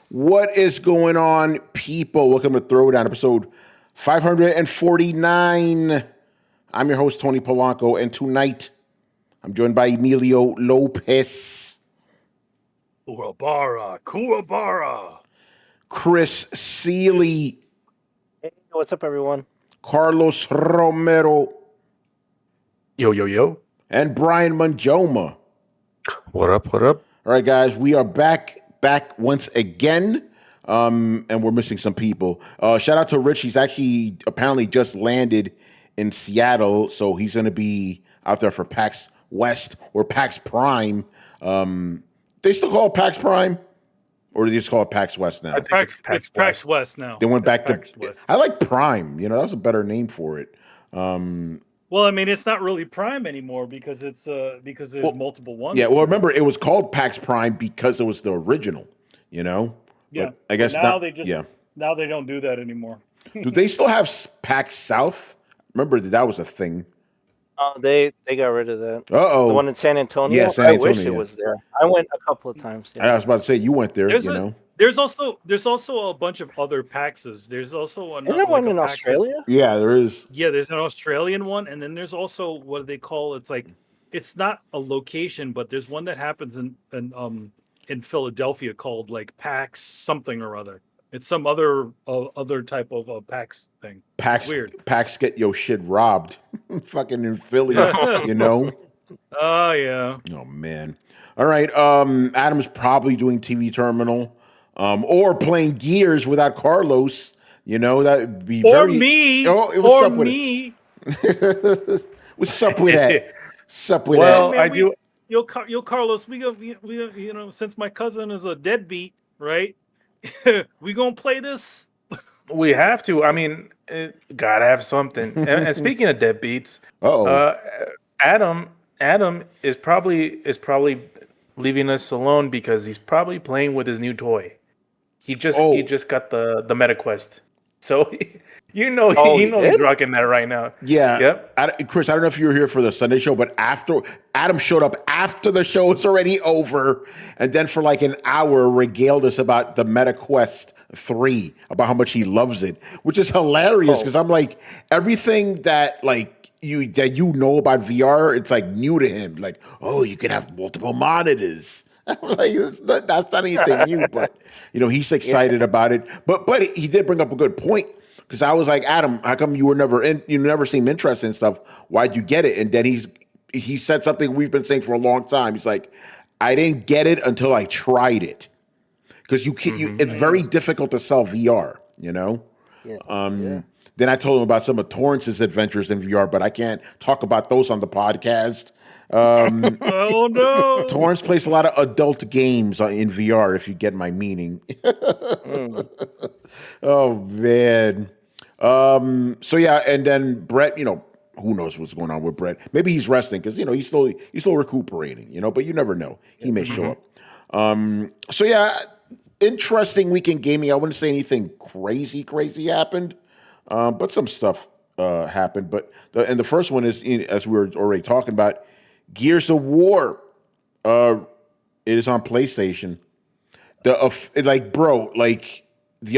What is going on, people? Welcome to Throwdown, episode 549. I'm your host, Tony Polanco, and tonight I'm joined by Emilio Lopez. Kuwabara. Chris Seeley. Hey, what's up, everyone? Carlos Romero. Yo. And Brian Manjoma. What up? All right, guys, we are back once again, and we're missing some people. Shout out to Rich. He's actually apparently just landed in Seattle, so he's going to be out there for PAX West or PAX Prime. They still call it PAX Prime, or do they just call it PAX West now? It's PAX West now. They went back PAX to. West. I like Prime. You know, that was a better name for it. Well, I mean, it's not really Prime anymore because it's there's multiple ones. Yeah, well, remember it was called PAX Prime because it was the original. You know. Yeah, but I guess now now they don't do that anymore. Do they still have PAX South? Remember that was a thing. Oh, they got rid of that. Uh-oh. The one in San Antonio? Yeah, San I Antonio, wish it was there. I went a couple of times. I was about to say, you went there, There's also a bunch of other PAXs. There's also Isn't there one in Australia? Yeah, there is. Yeah, there's an Australian one, and then there's also what do they call it's like it's not a location, but there's one that happens in Philadelphia called like PAX something or other. It's some other type of PAX thing. PAX Weird. PAX get your shit robbed. Fucking in Philly, you know? Oh yeah. Oh man. All right. Adam's probably doing TV Terminal. Or playing Gears without Carlos. You know, that would be or very me. Oh, it was or up with me. What's up with that? What's up with Well, that? I do. Yo, Carlos, we since my cousin is a deadbeat, right? We gonna play this. We have to. I mean, gotta have something. And speaking of deadbeats, Adam is probably leaving us alone because he's probably playing with his new toy. He just got the MetaQuest, so he's rocking that right now. Yeah. Yep. Chris, I don't know if you were here for the Sunday show, but Adam showed up after the show was already over, and then for like an hour regaled us about the MetaQuest 3, about how much he loves it, which is hilarious because I'm like, everything that like you know about VR, it's like new to him. Like, oh, you can have multiple monitors. I'm like, that's not anything new, but you know, he's excited about it. But he did bring up a good point. Because I was like, Adam, how come you never seem interested in stuff? Why'd you get it? And then he said something we've been saying for a long time. He's like, I didn't get it until I tried it. Because it's very difficult to sell VR, you know? Yeah. Then I told him about some of Torrance's adventures in VR, but I can't talk about those on the podcast. Oh no! Torrance plays a lot of adult games in VR, if you get my meaning. Oh man. So yeah, and then Brett, you know, who knows what's going on with Brett? Maybe he's resting because you know he's still recuperating, you know, but you never know. He may show up. So yeah, interesting weekend gaming. I wouldn't say anything crazy happened, but some stuff happened. But the first one is, as we were already talking about, Gears of War. It is on PlayStation. The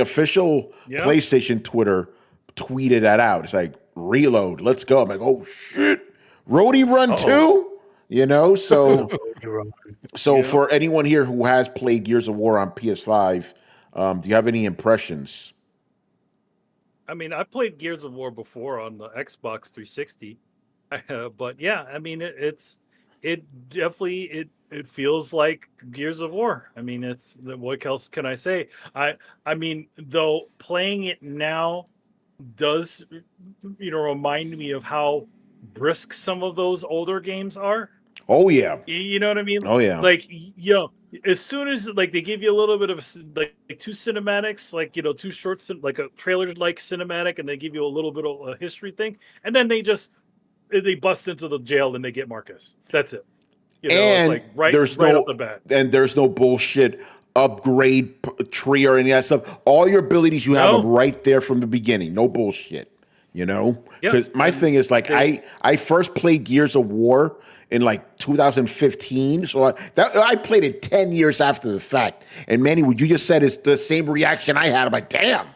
official PlayStation Twitter tweeted that out. It's like, reload, let's go. I'm like, oh shit, Roadie Run 2? You know, so for anyone here who has played Gears of War on PS5, do you have any impressions? I mean, I played Gears of War before on the Xbox 360, but yeah, I mean, it definitely feels like Gears of War. I mean, what else can I say? I mean, though playing it now does, you know, remind me of how brisk some of those older games are. Oh yeah, you know what I mean. Oh yeah, like, you know, as soon as like they give you a little bit of like two cinematics, like, you know, two shorts, like a trailer like cinematic, and they give you a little bit of a history thing, and then they bust into the jail and they get Marcus. That's it. You know, and it's like right off the bat. And there's no bullshit upgrade tree or any of that stuff. All your abilities you have them right there from the beginning. No bullshit. You know, Yeah, because my thing is like I first played Gears of War in like 2015, so I played it 10 years after the fact. And Manny, what you just said is the same reaction I had. I'm like, damn,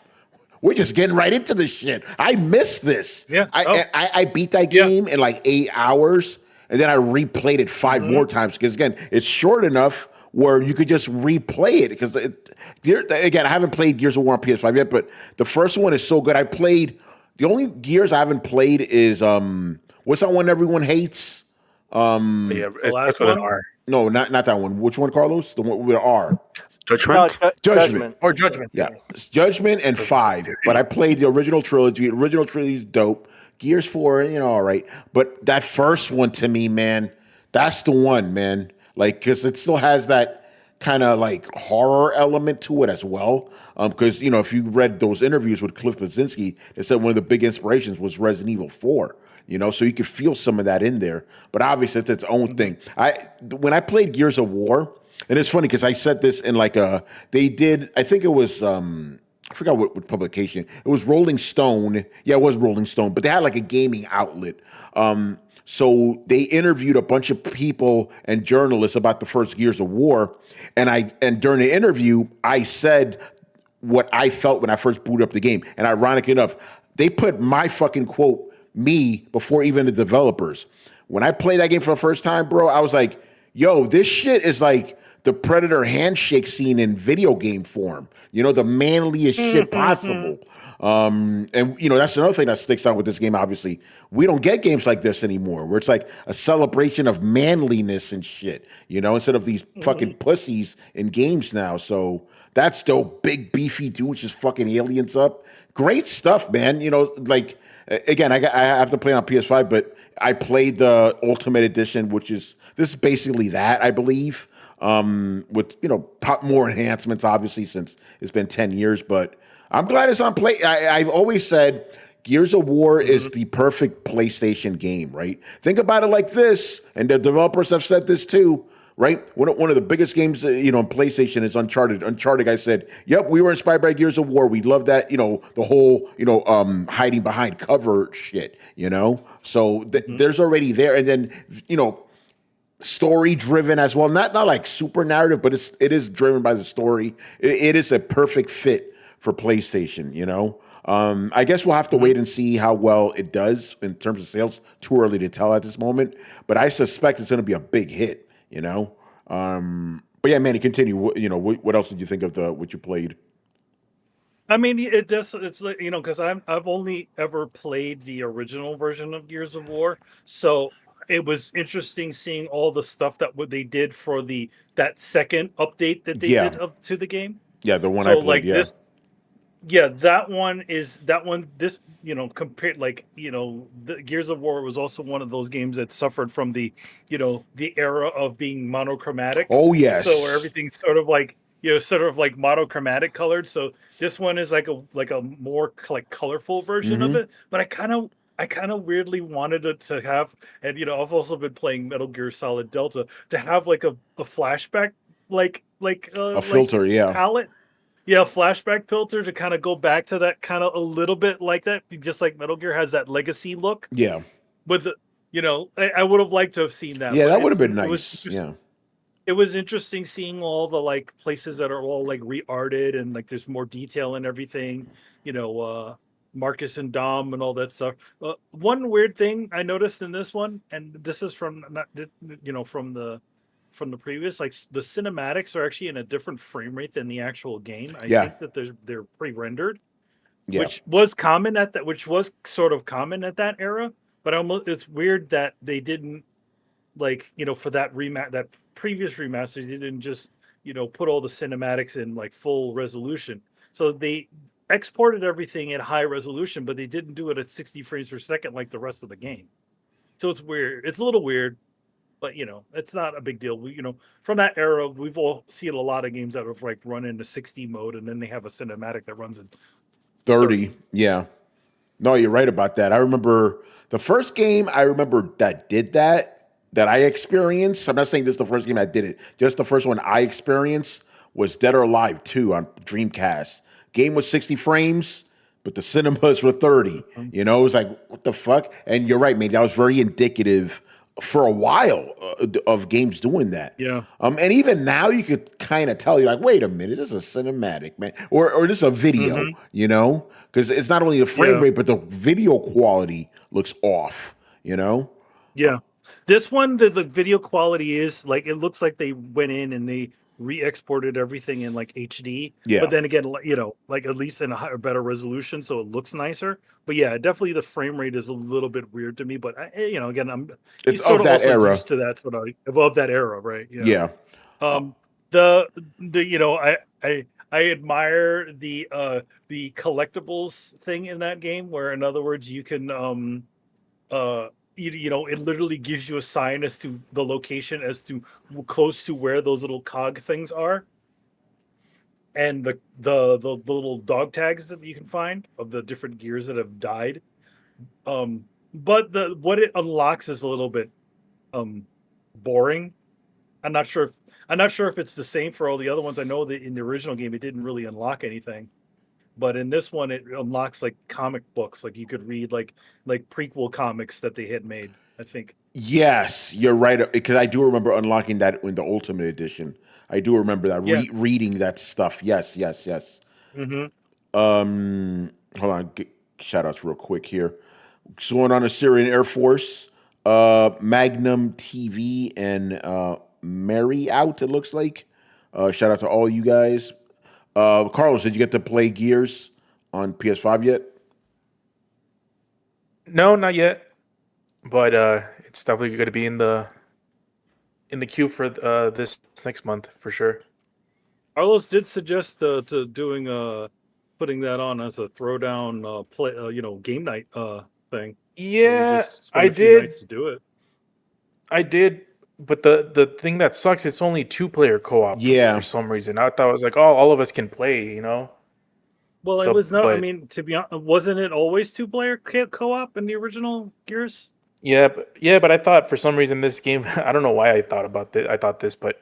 we're just getting right into this shit. I missed this. Yeah, I beat that game in like 8 hours, and then I replayed it 5 more times because again, it's short enough where you could just replay it. Because again, I haven't played Gears of War on PS5 yet, but the first one is so good. I played. The only Gears I haven't played is what's that one everyone hates? It starts with an R. No, not that one. Which one, Carlos? The one with an R. Judgment? No, Judgment. Or Judgment. Yeah. It's Judgment and 5. But I played the original trilogy. The original trilogy is dope. Gears 4, all right. But that first one to me, man, that's the one, man. Like, because it still has that kind of like horror element to it as well. Because, if you read those interviews with Cliff Bleszinski, they said one of the big inspirations was Resident Evil 4. So you could feel some of that in there. But obviously, it's its own thing. When I played Gears of War, and it's funny because I said this in like they did, I think it was, I forgot what publication. It was Rolling Stone. Yeah, it was Rolling Stone. But they had like a gaming outlet. So they interviewed a bunch of people and journalists about the first Gears of War. And during the interview, I said what I felt when I first booted up the game. And ironic enough, they put my fucking quote, me, before even the developers. When I played that game for the first time, bro, I was like, yo, this shit is like the Predator handshake scene in video game form. The manliest shit possible. And that's another thing that sticks out with this game. Obviously, we don't get games like this anymore, where it's like a celebration of manliness and shit. Instead of these fucking pussies in games now. So that's dope. Big beefy dudes just fucking aliens up. Great stuff, man. Like again, I have to play on PS5, but I played the Ultimate Edition, this is basically that, I believe. With more enhancements, obviously, since it's been 10 years, but I'm glad it's on play. I've always said Gears of War is the perfect PlayStation game, right? Think about it like this, and the developers have said this too, right? One of the biggest games, on PlayStation is Uncharted. Uncharted, I said, yep, we were inspired by Gears of War. We love that, the whole, hiding behind cover shit, So there's already there, and then, story driven as well, not like super narrative, but it is driven by the story. It is a perfect fit for PlayStation. I guess we'll have to wait and see how well it does in terms of sales. Too early to tell at this moment, but I suspect it's going to be a big hit. But yeah, Manny, continue. What else did you think of what you played? I mean, it's like, because I've only ever played the original version of Gears of War, so it was interesting seeing all the stuff that they did for that second update that they did to the game. Yeah, the one I played. This, that one. This, compared, the Gears of War was also one of those games that suffered from the era of being monochromatic. Oh yes. So where everything's sort of like monochromatic colored. So this one is like a more like colorful version of it. But I kind of weirdly wanted it to have, and I've also been playing Metal Gear Solid Delta, to have like a flashback, like a filter, palette, flashback filter to kind of go back to that kind of a little bit like that, just like Metal Gear has that legacy look. Yeah, with I would have liked to have seen that. Yeah, that would have been nice. It was interesting seeing all the like places that are all like re-arted and like there's more detail and everything. Marcus and Dom and all that stuff. One weird thing I noticed in this one, and this is from from the previous, like the cinematics are actually in a different frame rate than the actual game. I think that they're pre-rendered, which was common which was sort of common at that era. But it's weird that they didn't for that previous remasters, they didn't just put all the cinematics in like full resolution. So they exported everything at high resolution, but they didn't do it at 60 frames per second like the rest of the game. So it's weird. It's a little weird, but it's not a big deal. From that era, we've all seen a lot of games that have like run into 60 mode, and then they have a cinematic that runs in 30. Yeah. No, you're right about that. I remember the first game that did that I experienced. I'm not saying this is the first game I did it. Just the first one I experienced was Dead or Alive 2 on Dreamcast. Game was 60 frames. but the cinemas were 30. You know, it was like, what the fuck? And you're right, man. That was very indicative for a while of games doing that. Yeah. And even now you could kind of tell, you're like, wait a minute, this is a cinematic, man. Or this is a video, you know? Because it's not only the frame rate, but the video quality looks off, you know? Yeah. This one, the video quality is like, it looks like they went in and they re-exported everything in like HD. Yeah. But then again, you know, like at least in a higher, better resolution, so it looks nicer. But yeah, definitely the frame rate is a little bit weird to me. But you know, again, It's of that era. Used to that sort of that era, right? Yeah. The you know, I admire the collectibles thing in that game, where in other words you can you know, it literally gives you a sign as to the location as to close to where those little cog things are, and the little dog tags that you can find of the different gears that have died. But what it unlocks is a little bit boring. I'm not sure if it's the same for all the other ones. I know that in the original game it didn't really unlock anything. But in this one, it unlocks like comic books. Like you could read like prequel comics that they had made, I think. Yes, you're right. Because I do remember unlocking that in the Ultimate Edition. I do remember that reading that stuff. Yes. Mm-hmm. Hold on. Shout outs real quick here. What's going on? Assyrian Air Force, Magnum TV, and Mary out. It looks like. Shout out to all you guys. Carlos, did you get to play Gears on PS5 yet? No, not yet. But it's definitely going to be in the queue for this next month for sure. Carlos did suggest to doing putting that on as a throwdown play you know, game night thing. Yeah, I did. To do it. I did. But the thing that sucks, it's only 2-player co-op. Yeah. For some reason, I thought it was like, oh, all of us can play. You know. Well, it was not. I mean, to be honest, wasn't it always 2-player co-op in the original Gears? Yeah, but I thought for some reason this game, I don't know why I thought about this. But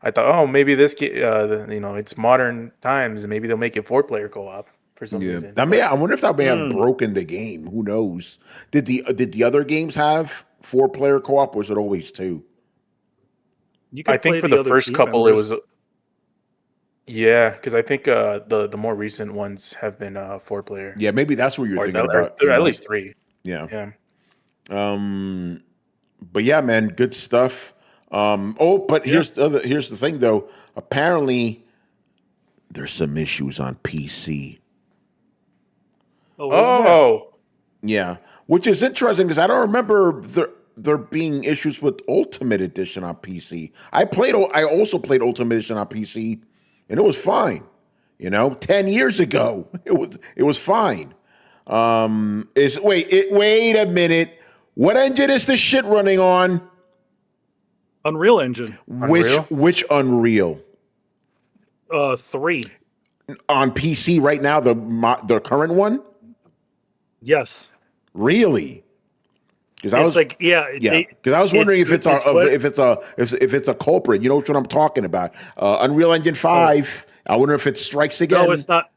I thought, oh, maybe this you know, it's modern times, maybe they'll make it 4-player co-op for some reason. I wonder if that may have broken the game. Who knows? Did the other games have 4-player co-op, or was it always 2? I think for the first couple, it was. Yeah, because I think the more recent ones have been 4-player. Yeah, maybe that's what you're thinking about. They're at least 3. Yeah. But yeah, man, good stuff. But here's the thing though. Apparently, there's some issues on PC. Yeah, which is interesting because I don't remember there being issues with Ultimate Edition on PC. I also played Ultimate Edition on PC, and it was fine. You know, 10 years ago, it was fine. Wait a minute. What engine is this shit running on? Unreal Engine. Which Unreal? 3 on PC right now. The current one. Yes. Really? Because I was like, because I was wondering if it's a culprit. You know what I'm talking about? Unreal Engine 5. I wonder if it strikes again. No, it's not.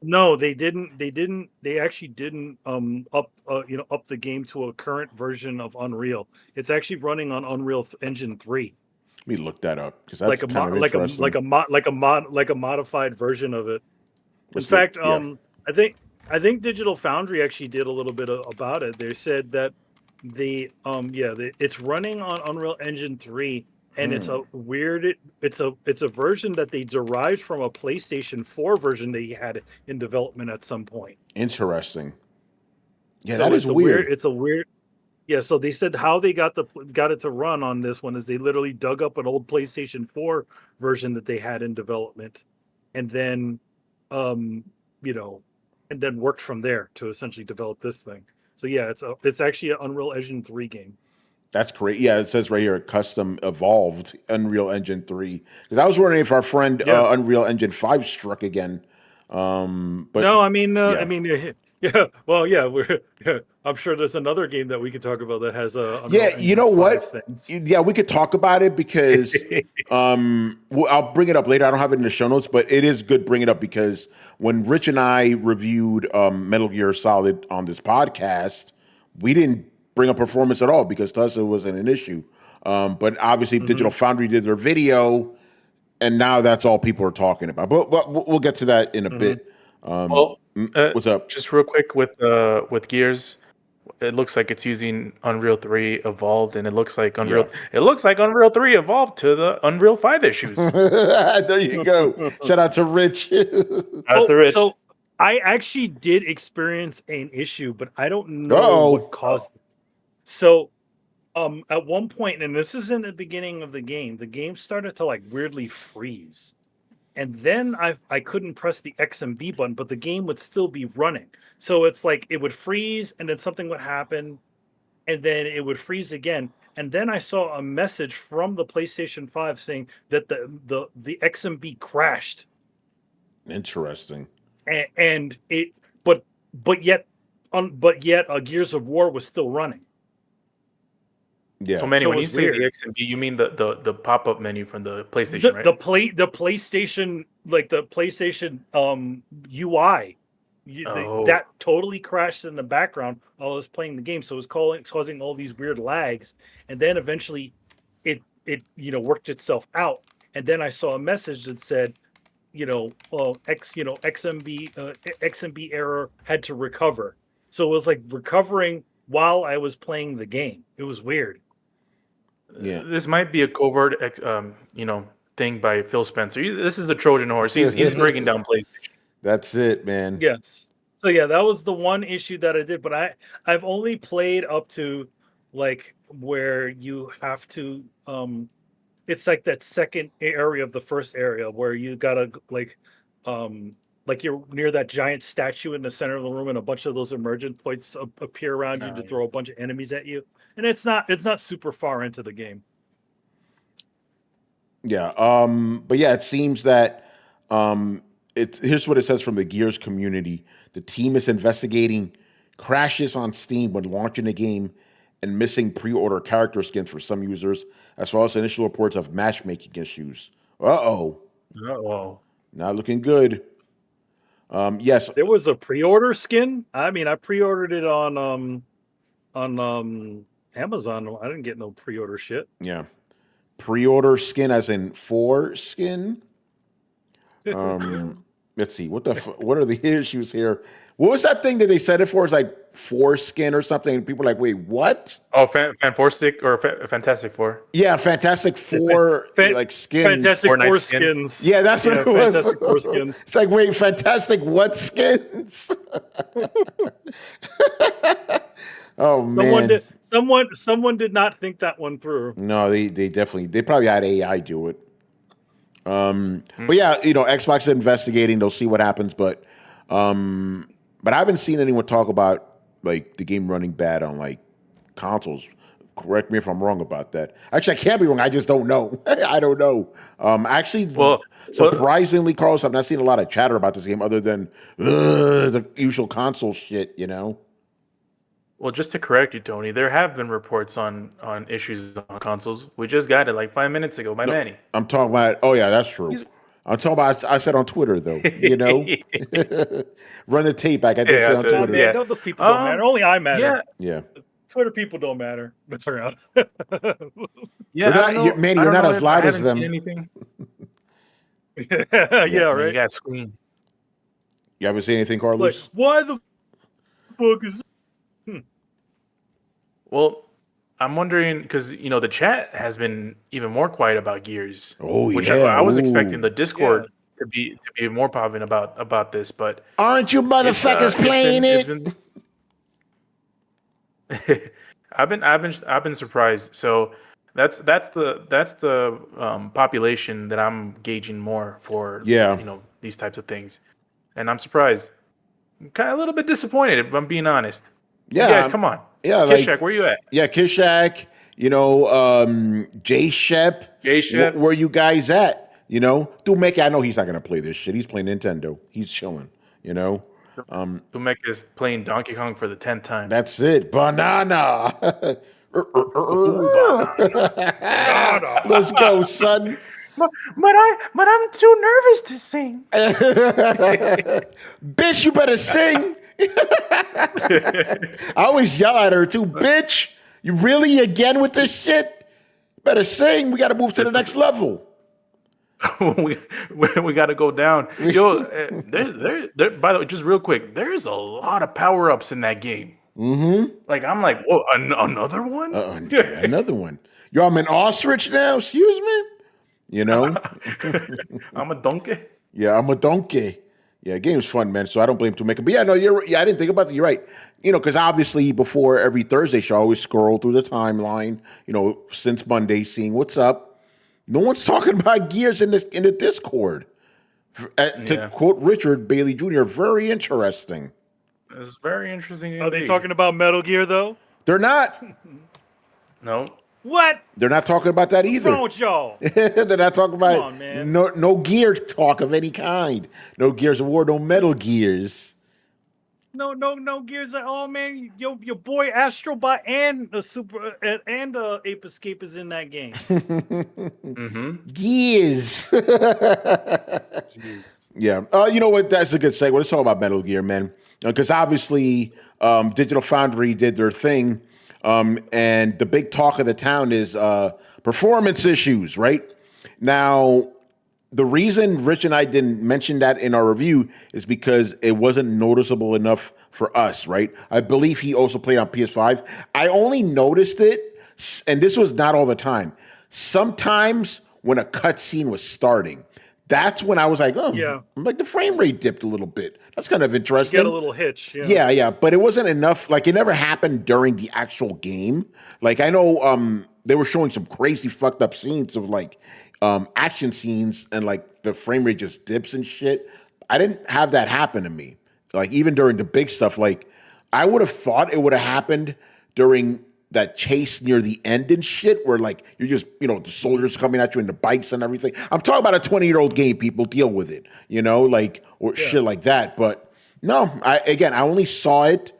No, they didn't. They actually didn't up the game to a current version of Unreal. It's actually running on Unreal Engine 3. Let me look that up because that's kind of interesting. like a modified version of it. In fact, I think Digital Foundry actually did a little bit about it. They said that it's running on Unreal Engine 3, and it's a version that they derived from a PlayStation 4 version they had in development at some point. Interesting. Yeah, so that is weird. It's a weird. Yeah, so they said how they got it to run on this one is they literally dug up an old PlayStation 4 version that they had in development, and then and then worked from there to essentially develop this thing. So yeah, it's actually an Unreal Engine 3 game. That's great. Yeah, it says right here, custom evolved Unreal Engine 3. Because I was wondering if our friend Unreal Engine 5 struck again. But no, I mean, yeah. Well, yeah, I'm sure there's another game that we could talk about that has a Yeah, you know what? things. Yeah, we could talk about it because I'll bring it up later. I don't have it in the show notes, but it is good bring it up because when Rich and I reviewed Metal Gear Solid on this podcast, we didn't bring up performance at all because to us it wasn't an issue. But obviously, Digital Foundry did their video, and now that's all people are talking about. But we'll get to that in a bit. What's up? Just real quick with Gears. It looks like it's using Unreal 3 Evolved, and it looks like Unreal 3 evolved to the Unreal 5 issues. There you go. Shout out to Rich. So I actually did experience an issue, but I don't know what caused it. So at one point, and this is in the beginning of the game started to like weirdly freeze. And then I couldn't press the X and B button, but the game would still be running. So it's like it would freeze, and then something would happen, and then it would freeze again. And then I saw a message from the PlayStation 5 saying that the X and B crashed. Interesting. And it, but yet Gears of War was still running. Yeah. So Manny, when you say the X and B, you mean the pop-up menu from the PlayStation, right? The PlayStation, like the PlayStation UI, that totally crashed in the background while I was playing the game. So it was causing all these weird lags, and then eventually it worked itself out. And then I saw a message that said, XMB error had to recover. So it was like recovering while I was playing the game. It was weird. Yeah, this might be a covert, thing by Phil Spencer. This is the Trojan horse. He's breaking down PlayStation. That's it, man. Yes. So yeah, that was the one issue that I did, but I've only played up to like where you have to. It's like that second area of the first area where you gotta like you're near that giant statue in the center of the room, and a bunch of those emergent points appear around you to throw a bunch of enemies at you. And it's not super far into the game. Yeah. But yeah, it seems that here's what it says from the Gears community. The team is investigating crashes on Steam when launching the game and missing pre-order character skins for some users, as well as initial reports of matchmaking issues. Uh-oh. Not looking good. Yes. There was a pre-order skin. I mean, I pre-ordered it on Amazon. I didn't get no pre-order shit. Yeah. Pre-order skin as in foreskin. Let's see. What are the issues here? What was that thing that they said it for? It's like foreskin or something. And people are like, wait, what? Oh, Fantastic or Fantastic Four? Yeah, Fantastic Four like skins. Fantastic Four skins. Yeah, that's what it was. Fantastic Four skins. It's like, wait, Fantastic what skins? Oh man. Someone did not think that one through. No, they probably had AI do it. But yeah, Xbox is investigating. They'll see what happens, but I haven't seen anyone talk about like the game running bad on like consoles. Correct me if I'm wrong about that. Actually, I can't be wrong. I just don't know. I don't know. Surprisingly, Carlos, I've not seen a lot of chatter about this game other than the usual console shit. Well, just to correct you, Tony, there have been reports on issues on consoles. We just got it like 5 minutes ago by Manny. I'm talking about. Oh yeah, that's true. I'm talking about. I said on Twitter though. Run the tape back. I did say on Twitter. Yeah, those people don't matter. Only I matter. Yeah. Twitter people don't matter. But around. Yeah, you're not as loud as them. Anything. Yeah, right. You got screen. You haven't seen anything, Carlos? Like, why the fuck is? Well, I'm wondering because the chat has been even more quiet about Gears. Oh, which yeah. I was expecting the Discord to be more popping about this, but aren't you motherfuckers playing it? I've been surprised. So that's the population that I'm gauging more for. These types of things, and I'm surprised. I'm kind of a little bit disappointed if I'm being honest. Yeah, you guys, come on. Yeah, Kishak, where you at? Yeah, Kishak. J-Shep. J-Shep. Where you guys at? Dude, Mickey, I know he's not gonna play this shit. He's playing Nintendo. He's chilling. Tumek is playing Donkey Kong for the 10th time. That's it. Banana. Banana. Let's go, son. But I'm too nervous to sing. Bitch, you better sing. I always yell at her too. Bitch, you really again with this shit? Better sing. We got to move to the next level. we got to go down. Yo, there. By the way, just real quick, there's a lot of power ups in that game. Mm-hmm. Like I'm like, whoa, another one? Another one. Yo, I'm an ostrich now. Excuse me. You know, I'm a donkey. Yeah, I'm a donkey. Yeah, game's fun, man. So I don't blame Tumek. But yeah, no, I didn't think about that. You're right. You know, because obviously before every Thursday show, I always scroll through the timeline. You know, since Monday, seeing what's up. No one's talking about Gears in the Discord. To quote Richard Bailey Jr., very interesting. It's very interesting. Are they talking about Metal Gear though? They're not. No. What? They're not talking about that either. What's wrong with y'all? They're not talking about Come on, man. no Gear talk of any kind. No Gears of War, no Metal Gears. No Gears at all, man. Your boy Astrobot and Ape Escape is in that game. Gears. Yeah. You know what? That's a good segue. Let's talk about Metal Gear, man. Because obviously, Digital Foundry did their thing. And the big talk of the town is performance issues, right? Now, the reason Rich and I didn't mention that in our review is because it wasn't noticeable enough for us, right? I believe he also played on PS5. I only noticed it, and this was not all the time. Sometimes when a cutscene was starting, that's when I was like, oh, yeah. Like the frame rate dipped a little bit. That's kind of interesting. You get a little hitch. Yeah. Yeah. But it wasn't enough. Like it never happened during the actual game. Like I know they were showing some crazy fucked up scenes of like action scenes and like the frame rate just dips and shit. I didn't have that happen to me. Like even during the big stuff, like I would have thought it would have happened during that chase near the end and shit where like you're just, you know, the soldiers coming at you in the bikes and everything. I'm talking about a 20-year-old game. People deal with it, you know, like, or shit like that. But no, I only saw it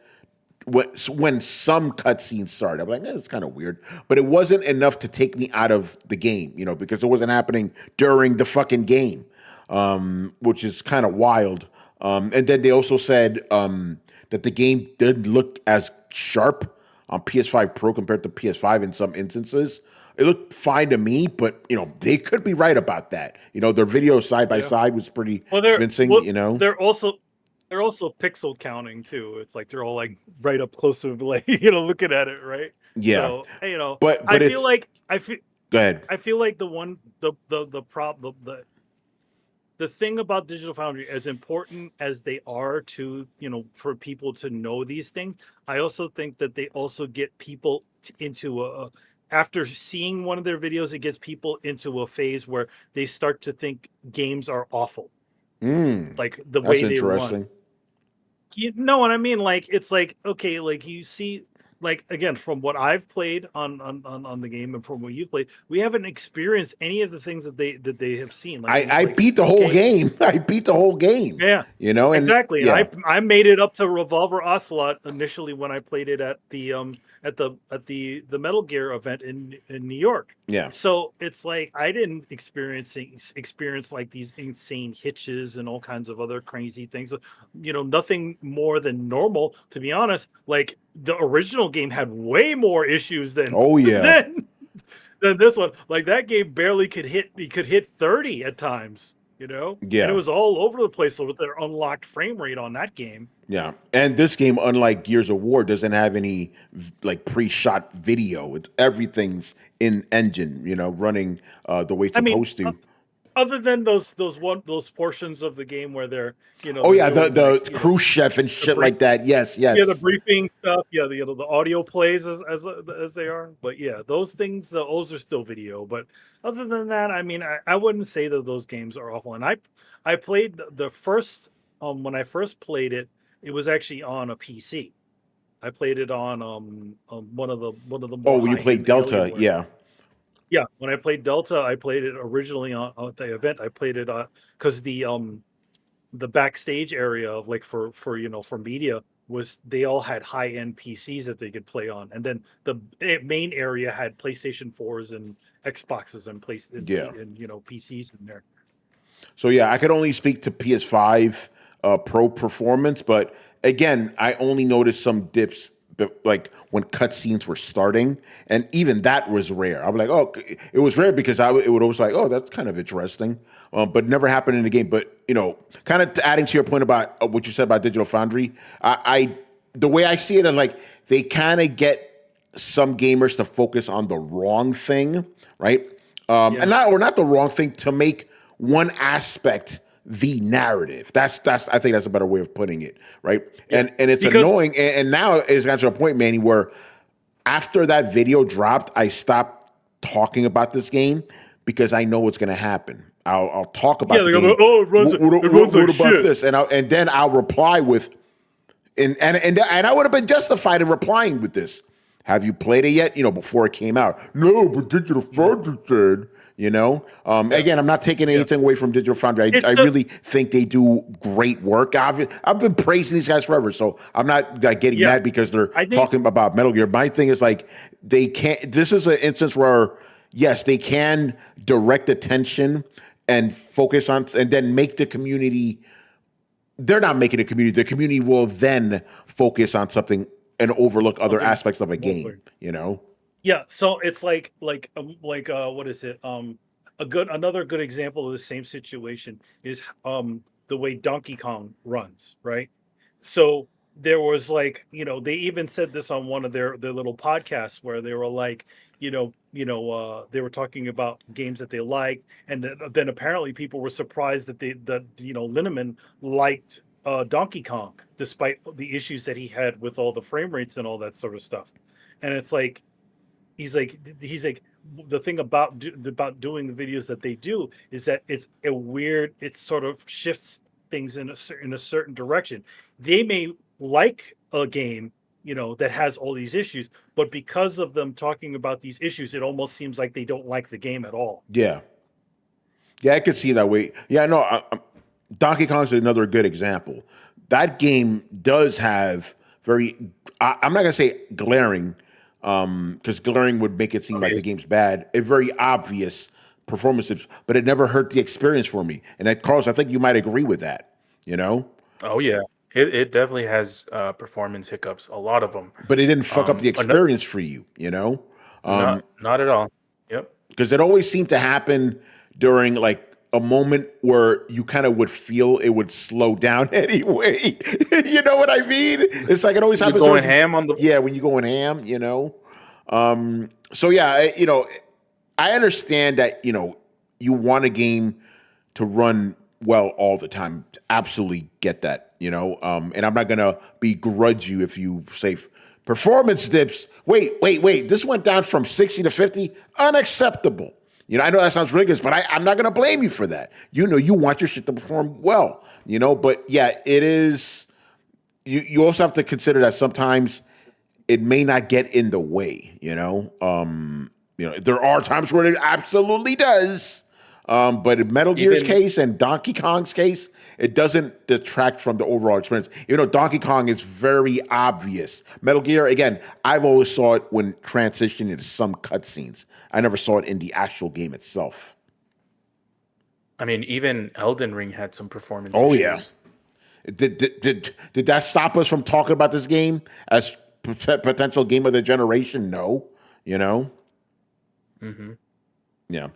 when some cutscenes started. I'm like, it's kind of weird. But it wasn't enough to take me out of the game, you know, because it wasn't happening during the fucking game, which is kind of wild. And then they also said that the game didn't look as sharp on PS5 Pro compared to PS5 in some instances. It looked fine to me, but you know they could be right about that. You know their video side by side was pretty convincing. You know they're also pixel counting too. It's like they're all like right up close to like looking at it, right? Yeah. So, but I feel like Go ahead. I feel like the thing about Digital Foundry, as important as they are to, for people to know these things, I also think that they also get people into after seeing one of their videos, it gets people into a phase where they start to think games are awful. Like the way they run. You know what I mean? Like, it's like, okay, like you see, like, again, from what I've played on the game and from what you've played, we haven't experienced any of the things that they have seen. Like, I beat the whole game. I beat the whole game. Yeah. And, exactly. Yeah. I made it up to Revolver Ocelot initially when I played it at the Metal Gear event in New York. Yeah. So it's like I didn't experience like these insane hitches and all kinds of other crazy things. Nothing more than normal, to be honest. Like the original game had way more issues than than this one. Like that game barely could hit. He could hit 30 at times. Yeah. And it was all over the place with their unlocked frame rate on that game. Yeah. And this game, unlike Gears of War, doesn't have any like pre-shot video. Everything's in engine, running the way it's supposed to. Other than those portions of the game where they're, the cruise chef and shit like that. Yes. Yeah, the briefing stuff. Yeah, the audio plays as they are. But yeah, those things, those are still video. But other than that, I mean, I wouldn't say that those games are awful. And I played the first when I first played it, it was actually on a PC. I played it on one of the. Oh, you played Delta, yeah. Yeah, when I played Delta, I played it originally on the event. I played it because the backstage area of like for for media was they all had high end PCs that they could play on, and then the main area had PlayStation 4s and Xboxes and and PCs in there. So yeah, I could only speak to PS5 Pro performance, but again, I only noticed some dips, like when cutscenes were starting, and even that was rare. I was like, oh, it was rare because it would always like, oh, that's kind of interesting, but never happened in the game. But kind of adding to your point about what you said about Digital Foundry, the way I see it is like they kind of get some gamers to focus on the wrong thing, right? And not the wrong thing, to make one aspect the narrative. That's I think that's a better way of putting it, right? Yeah. And it's annoying. And now it's got to a point, Manny, where after that video dropped, I stopped talking about this game because I know what's going to happen. I'll talk about the game. It runs like shit. This, and then I'll reply with, and I would have been justified in replying with this. Have you played it yet? Before it came out. No, but Digital Foundry said. Again, I'm not taking anything away from Digital Foundry. I really think they do great work. I've been praising these guys forever, so I'm not getting mad because they're talking about Metal Gear. My thing is like they can't. This is an instance where yes, they can direct attention and focus on, and then make the community. They're not making a community. The community will then focus on something and overlook other aspects of a game. Yeah, so it's like what is it? Another good example of the same situation is the way Donkey Kong runs, right? So there was like, they even said this on one of their little podcasts where they were like, they were talking about games that they liked, and then apparently people were surprised that Linneman liked Donkey Kong despite the issues that he had with all the frame rates and all that sort of stuff. And it's like he's like the thing about doing the videos that they do is that it sort of shifts things in a certain direction. They may like a game that has all these issues, but because of them talking about these issues, it almost seems like they don't like the game at all. Yeah, I could see that way. Yeah, no, Donkey Kong is another good example. That game does have I'm not gonna say glaring, because glaring would make it seem like the game's bad. A very obvious performances, but it never hurt the experience for me. And that, Carlos, I think you might agree with that. Oh yeah, it definitely has performance hiccups, a lot of them. But it didn't fuck up the experience for you. Not at all. Yep. Because it always seemed to happen during like a moment where you kind of would feel it would slow down anyway. You know what I mean? It's like it always happens. Going ham on the when you're going ham, So yeah, I understand that you want a game to run well all the time. Absolutely get that. And I'm not gonna begrudge you if you say performance dips. Wait. This went down from 60 to 50. Unacceptable. I know that sounds rigorous, but I'm not going to blame you for that. You want your shit to perform well, but yeah, it is. You also have to consider that sometimes it may not get in the way, there are times where it absolutely does. But in Metal Gear's case and Donkey Kong's case, it doesn't detract from the overall experience. Donkey Kong is very obvious. Metal Gear, again, I've always saw it when transitioning into some cutscenes. I never saw it in the actual game itself. I mean, even Elden Ring had some performance issues. Yeah. Did that stop us from talking about this game as potential game of the generation? No. Mm-hmm. Yeah.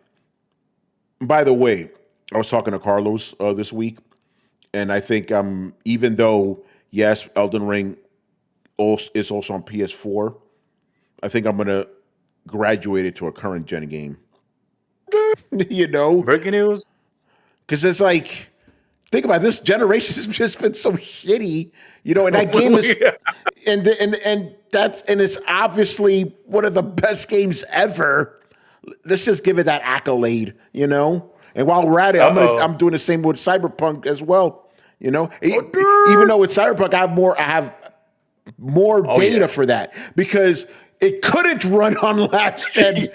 By the way, I was talking to Carlos this week, and I think even though, yes, Elden Ring is also on PS4, I think I'm going to graduate it to a current gen game. Breaking news? Because it's like, think about it, this generation has just been so shitty, and that game is, and it's obviously one of the best games ever. Let's just give it that accolade, And while we're at it, I'm doing the same with Cyberpunk as well, Even though with Cyberpunk I have more data for that because it couldn't run on last gen.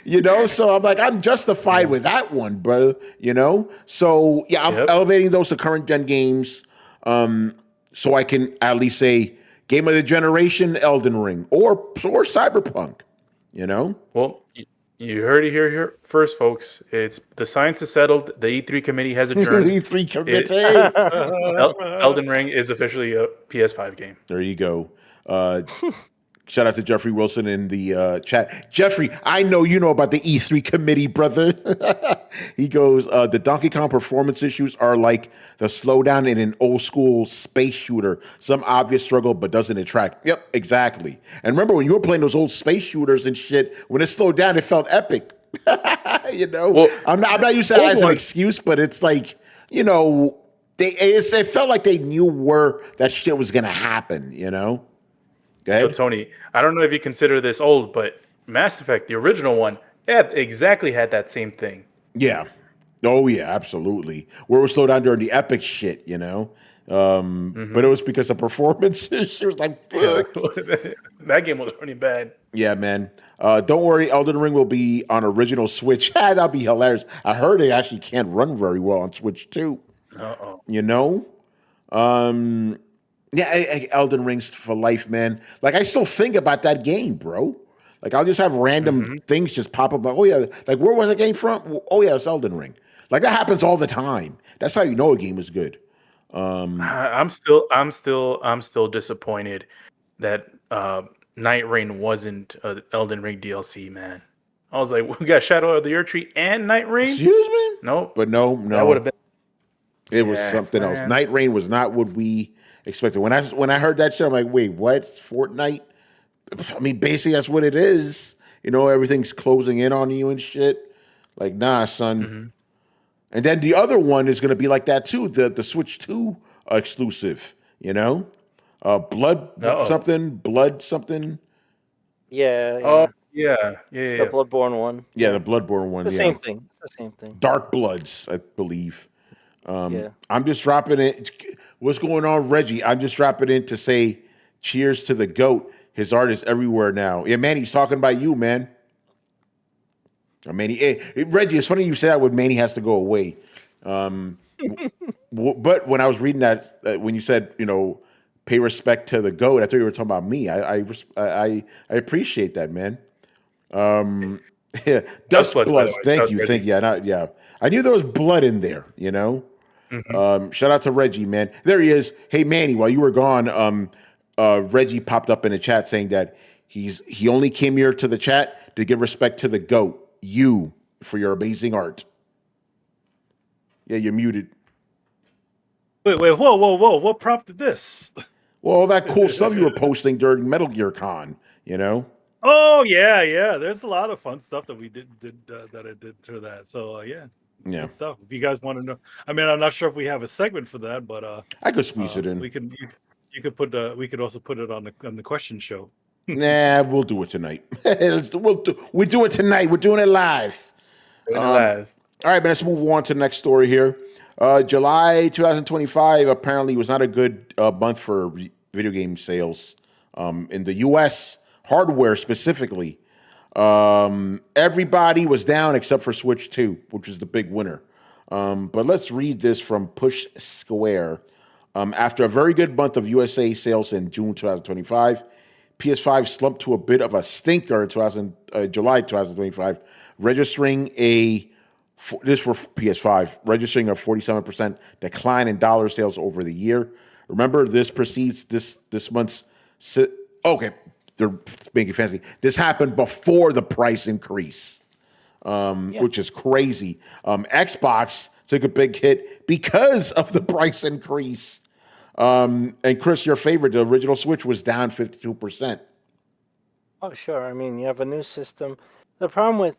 You know, so I'm like, I'm justified with that one, brother. You know, so yeah, I'm elevating those to current gen games, so I can at least say game of the generation, Elden Ring, or Cyberpunk. You know, well, you heard it here first, folks. It's the science is settled. The E3 committee has adjourned. E3 committee. Elden Ring is officially a PS5 game. There you go. Shout out to Jeffrey Wilson in the chat. Jeffrey, I know you know about the E3 committee, brother. He goes, the Donkey Kong performance issues are like the slowdown in an old school space shooter. Some obvious struggle, but doesn't attract. Yep, exactly. And remember when you were playing those old space shooters and shit, when it slowed down, it felt epic. You know? Well, I'm not using that as an excuse, but it's like, you know, it felt like they knew where that shit was going to happen, you know? So Tony, I don't know if you consider this old, but Mass Effect, the original one, exactly had that same thing. Yeah. Oh yeah, absolutely. Where it was slowed down during the epic shit, you know. But it was because of performance issues. Like, fuck. That game was running bad. Yeah, man. Don't worry, Elden Ring will be on original Switch. That'll be hilarious. I heard it actually can't run very well on Switch too. You know. Yeah, Elden Rings for life, man. Like, I still think about that game, bro. Like, I'll just have random things just pop up. Like, oh, yeah. Like, where was the game from? Oh, yeah, it's Elden Ring. Like, that happens all the time. That's how you know a game is good. I'm still disappointed that Night Rain wasn't Elden Ring DLC, man. I was like, we got Shadow of the Erdtree and Night Rain? Excuse me? No. But no. That would have been. It was something else. Night Rain was not what we expected. When I heard that shit, I'm like, wait, what? Fortnite? I mean, basically that's what it is. You know, everything's closing in on you and shit. Like, nah, son. And then the other one is going to be like that too. The Switch 2 exclusive. You know, blood something. Yeah. Oh yeah. The Bloodborne one. Yeah, the Bloodborne one. The same thing. It's the same thing. Dark Bloods, I believe. I'm just dropping it. What's going on, Reggie? I'm just dropping in to say cheers to the GOAT. His art is everywhere now. Yeah, man, he's talking about you, man. Manny, Reggie, it's funny you say that when Manny has to go away. But when I was reading that, when you said, you know, pay respect to the GOAT, I thought you were talking about me. I appreciate that, man. Yeah, Dust Bloods. Thank you. Yeah. I knew there was blood in there, you know. Shout out to Reggie, man. There he is. Hey, Manny, while you were gone, Reggie popped up in the chat saying that he only came here to the chat to give respect to the GOAT, you, for your amazing art. Yeah, you're muted. Wait, whoa! What prompted this? Well, all that cool stuff you were posting during Metal Gear Con, you know. Oh yeah. There's a lot of fun stuff that we did that I did to that. So yeah. Good stuff. If you guys want to know, I mean, I'm not sure if we have a segment for that, but I could squeeze it in. We could. You could put. We could also put it on the question show. Nah, we'll do it tonight. We do it tonight. We're doing it live. All right, man. Let's move on to the next story here. July 2025 apparently was not a good month for video game sales in the U.S. hardware specifically. Everybody was down except for Switch 2, which was the big winner. But let's read this from Push Square. After a very good month of USA sales in June 2025, PS5 slumped to a bit of a stinker in July 2025, registering this for PS5, registering a 47% decline in dollar sales over the year. Remember, this precedes this month's. Okay, they're making fancy. This happened before the price increase, which is crazy. Xbox took a big hit because of the price increase. And Chris, your favorite, the original Switch was down 52%. Oh, sure. I mean, you have a new system. The problem with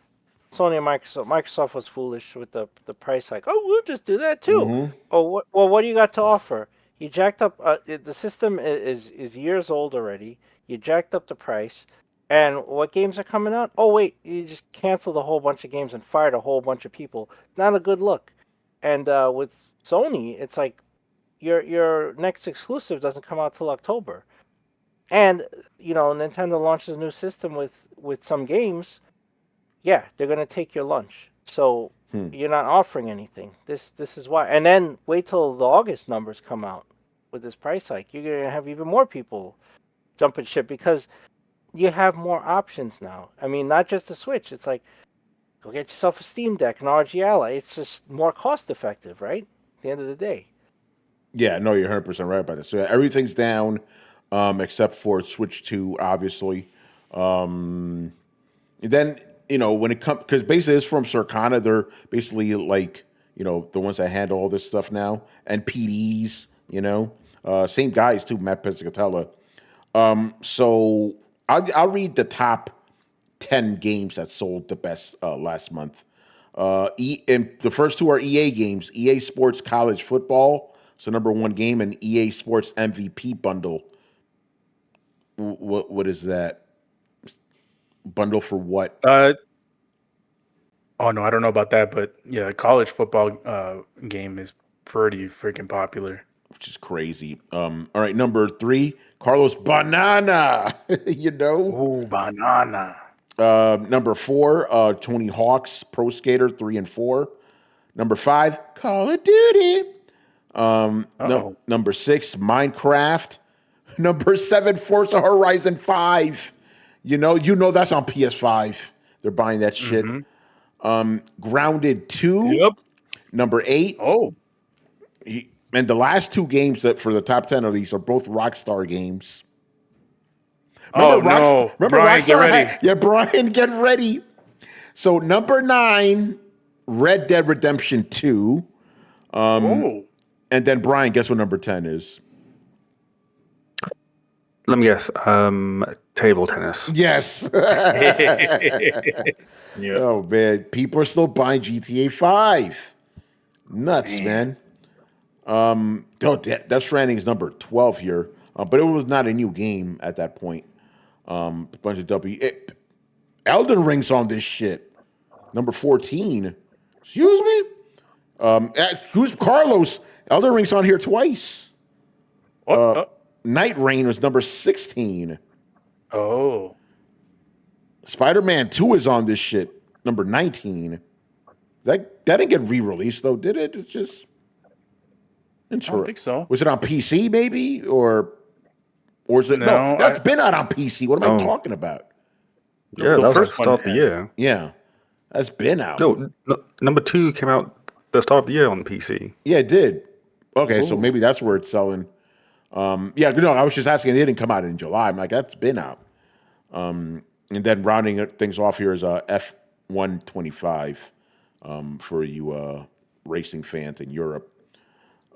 Sony and Microsoft was foolish with the price hike. Oh, we'll just do that too. Oh, what do you got to offer? You jacked up. The system is years old already. You jacked up the price. And what games are coming out? Oh, wait, you just canceled a whole bunch of games and fired a whole bunch of people. Not a good look. And with Sony, it's like your next exclusive doesn't come out till October. And, you know, Nintendo launches a new system with some games. yeah, they're gonna take your lunch. So you're not offering anything. This is why. And then wait till the August numbers come out with this price hike. You're gonna have even more people jumping ship because you have more options now. I mean, not just the Switch. It's like go get yourself a Steam Deck and RG Ally. It's just more cost effective, right? At the end of the day. Yeah, no, you're 100% right about this. So everything's down except for Switch 2, obviously. Then, when it comes, because basically it's from Circana. They're basically like, the ones that handle all this stuff now. And PDs, same guys too, Matt Pizzicatella. So I'll read the top 10 games that sold the best last month. And the first two are EA games, EA Sports College Football. So number one game, and EA Sports MVP bundle. What is that? Bundle for what? Oh no, I don't know about that, but yeah, college football game is pretty freaking popular. Which is crazy. All right, number 3, Carlos Banana. Ooh, banana. Number 4, Tony Hawk's Pro Skater 3 and 4. Number 5, Call of Duty. Number 6, Minecraft. Number 7, Forza Horizon 5. You know that's on PS5. They're buying that shit. Grounded 2. Yep. Number 8. Oh. And the last 2 games that for the top 10 of these are both Rockstar games. Remember Brian, Rockstar? get ready. Brian, get ready. So number 9, Red Dead Redemption 2. And then Brian, guess what number 10 is? Let me guess. Table tennis. Yes. Yeah. Oh man, people are still buying GTA 5. Nuts, man. Death Stranding is number 12 here, but it was not a new game at that point. A bunch of Elden Ring's on this shit. Number 14. Excuse me. Who's Carlos? Elden Ring's on here twice. Night Rain was number 16. Oh. Spider-Man 2 is on this shit, number 19. That didn't get re-released though, did it? It's just I don't think so. Was it on PC maybe, or is it? No, that's been out on PC. What am I talking about? Yeah, that was the start of the year. Yeah, that's been out. No, number 2 came out the start of the year on PC. Yeah, it did. Okay, so maybe that's where it's selling. I was just asking. It didn't come out in July. I'm like, that's been out. And then rounding things off here is F125 for you racing fans in Europe.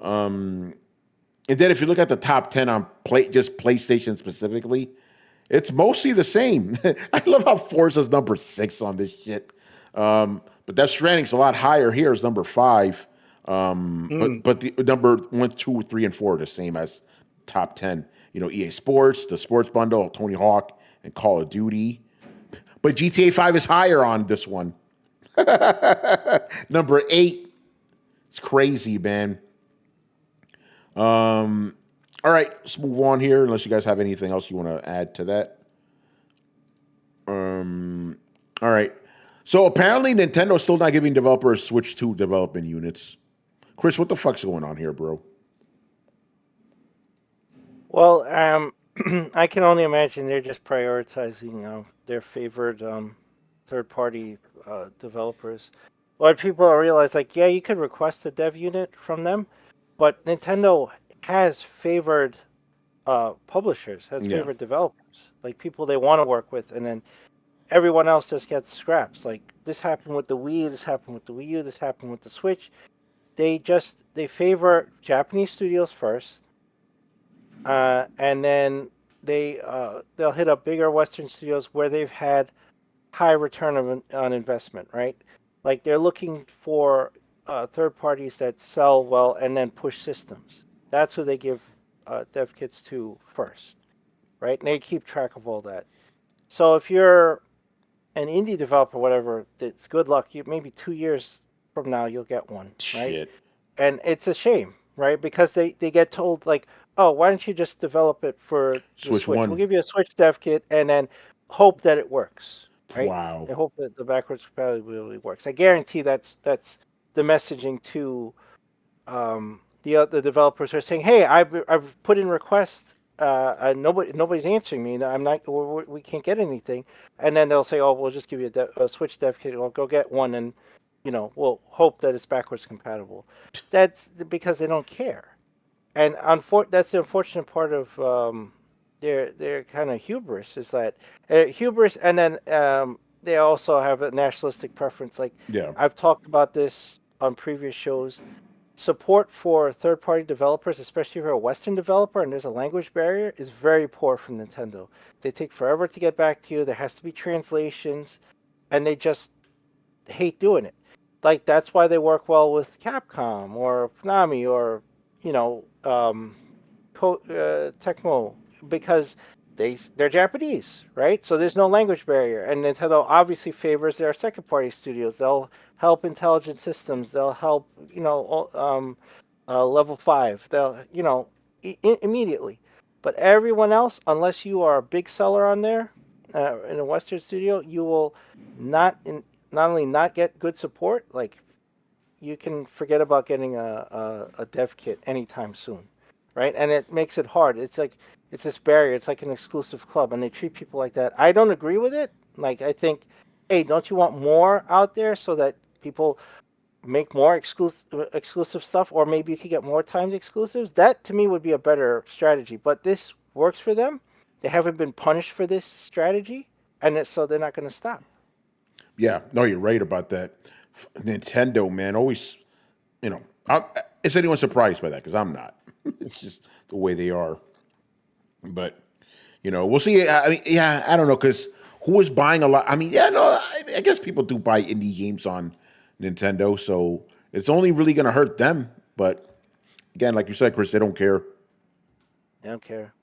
And then if you look at the top 10 on just PlayStation specifically, it's mostly the same. I love how Forza's number 6 on this shit. But Death Stranding's a lot higher here is number 5. But the number 1, 2, 3, and 4 are the same as top 10. EA Sports, the Sports Bundle, Tony Hawk, and Call of Duty. But GTA 5 is higher on this one. Number 8. It's crazy, man. All right, let's move on here, unless you guys have anything else you want to add to that. All right. So apparently Nintendo's still not giving developers Switch 2 development units. Chris, what the fuck's going on here, bro? Well, I can only imagine they're just prioritizing their favored third-party developers. A lot of people realize, you could request a dev unit from them, but Nintendo has favored publishers, has favored developers, like people they want to work with, and then everyone else just gets scraps. Like this happened with the Wii, this happened with the Wii U, this happened with the Switch. They favor Japanese studios first, and then they'll hit up bigger Western studios where they've had high return on investment, right? Like they're looking for third parties that sell well and then push systems. That's who they give dev kits to first, right? And they keep track of all that. So if you're an indie developer, whatever, it's good luck. Maybe 2 years from now you'll get one, right? Shit. And it's a shame, right? Because they get told oh, why don't you just develop it for the Switch? One. We'll give you a Switch dev kit and then hope that it works. right? Wow. They hope that the backwards compatibility works. I guarantee that's the messaging to the developers are saying, "Hey, I've put in requests. Nobody's answering me. I'm not. We can't get anything." And then they'll say, "Oh, we'll just give you a Switch dev kit. Or go get one, and we'll hope that it's backwards compatible." That's because they don't care. And that's the unfortunate part of their kind of hubris is that hubris, and then they also have a nationalistic preference. Like Yeah. I've talked about this on previous shows. Support for third-party developers, especially if you're a Western developer and there's a language barrier, is very poor from Nintendo. They take forever to get back to you. There has to be translations, and they just hate doing it. Like that's why they work well with Capcom or Konami or Tecmo, because they're Japanese, right? So there's no language barrier, and Nintendo obviously favors their second party studios. They'll help Intelligent Systems. They'll help Level 5. They'll immediately. But everyone else, unless you are a big seller on there in a Western studio, you will not only not get good support, like you can forget about getting a dev kit anytime soon, right? And it makes it hard. It's like it's this barrier. It's like an exclusive club, and they treat people like that. I don't agree with it. Like I think, hey, don't you want more out there so that people make more exclusive stuff, or maybe you could get more timed exclusives? That to me would be a better strategy. But this works for them. They haven't been punished for this strategy, and so they're not going to stop. Yeah, no, you're right about that. Nintendo, man, always, is anyone surprised by that? Because I'm not. It's just the way they are. But, we'll see. I mean, yeah, I don't know, because who is buying a lot? I mean, yeah, no, I guess people do buy indie games on Nintendo, so it's only really going to hurt them. But, again, like you said, Chris, they don't care. They don't care.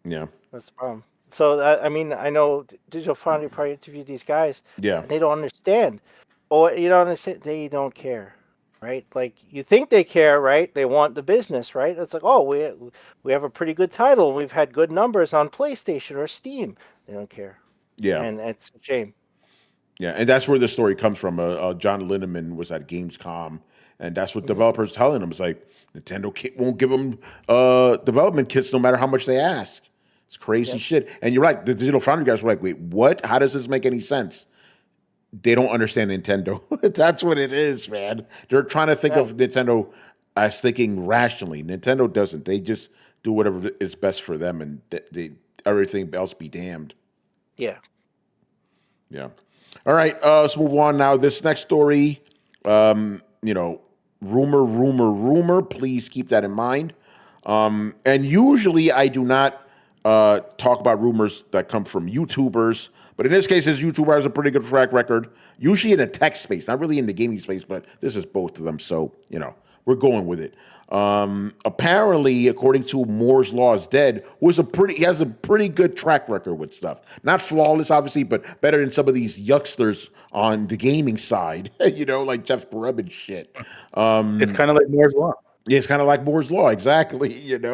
Yeah. That's the problem. So, I mean, I know Digital Foundry probably interviewed these guys. Yeah. And they don't understand. Or, you don't understand. They don't care, right? Like, you think they care, right? They want the business, right? It's like, oh, we have a pretty good title. We've had good numbers on PlayStation or Steam. They don't care. Yeah. And it's a shame. Yeah, and that's where the story comes from. John Linneman was at Gamescom, and that's what developers telling him. It's like, Nintendo won't give them development kits no matter how much they ask. It's crazy shit. And you're right. The Digital Foundry guys were like, wait, what? How does this make any sense? They don't understand Nintendo. That's what it is, man. They're trying to think of Nintendo as thinking rationally. Nintendo doesn't. They just do whatever is best for them, and everything else be damned. Yeah. Yeah. All right. Let's move on now. This next story, rumor. Please keep that in mind. And usually I do not talk about rumors that come from YouTubers, but in this case, this YouTuber has a pretty good track record, usually in the tech space, not really in the gaming space, but this is both of them. So, we're going with it. Apparently, according to Moore's Law is Dead, he has a pretty good track record with stuff. Not flawless, obviously, but better than some of these yucksters on the gaming side, like Jeff Grubb and shit. It's kind of like Moore's Law. Yeah, it's kind of like Moore's Law, exactly. I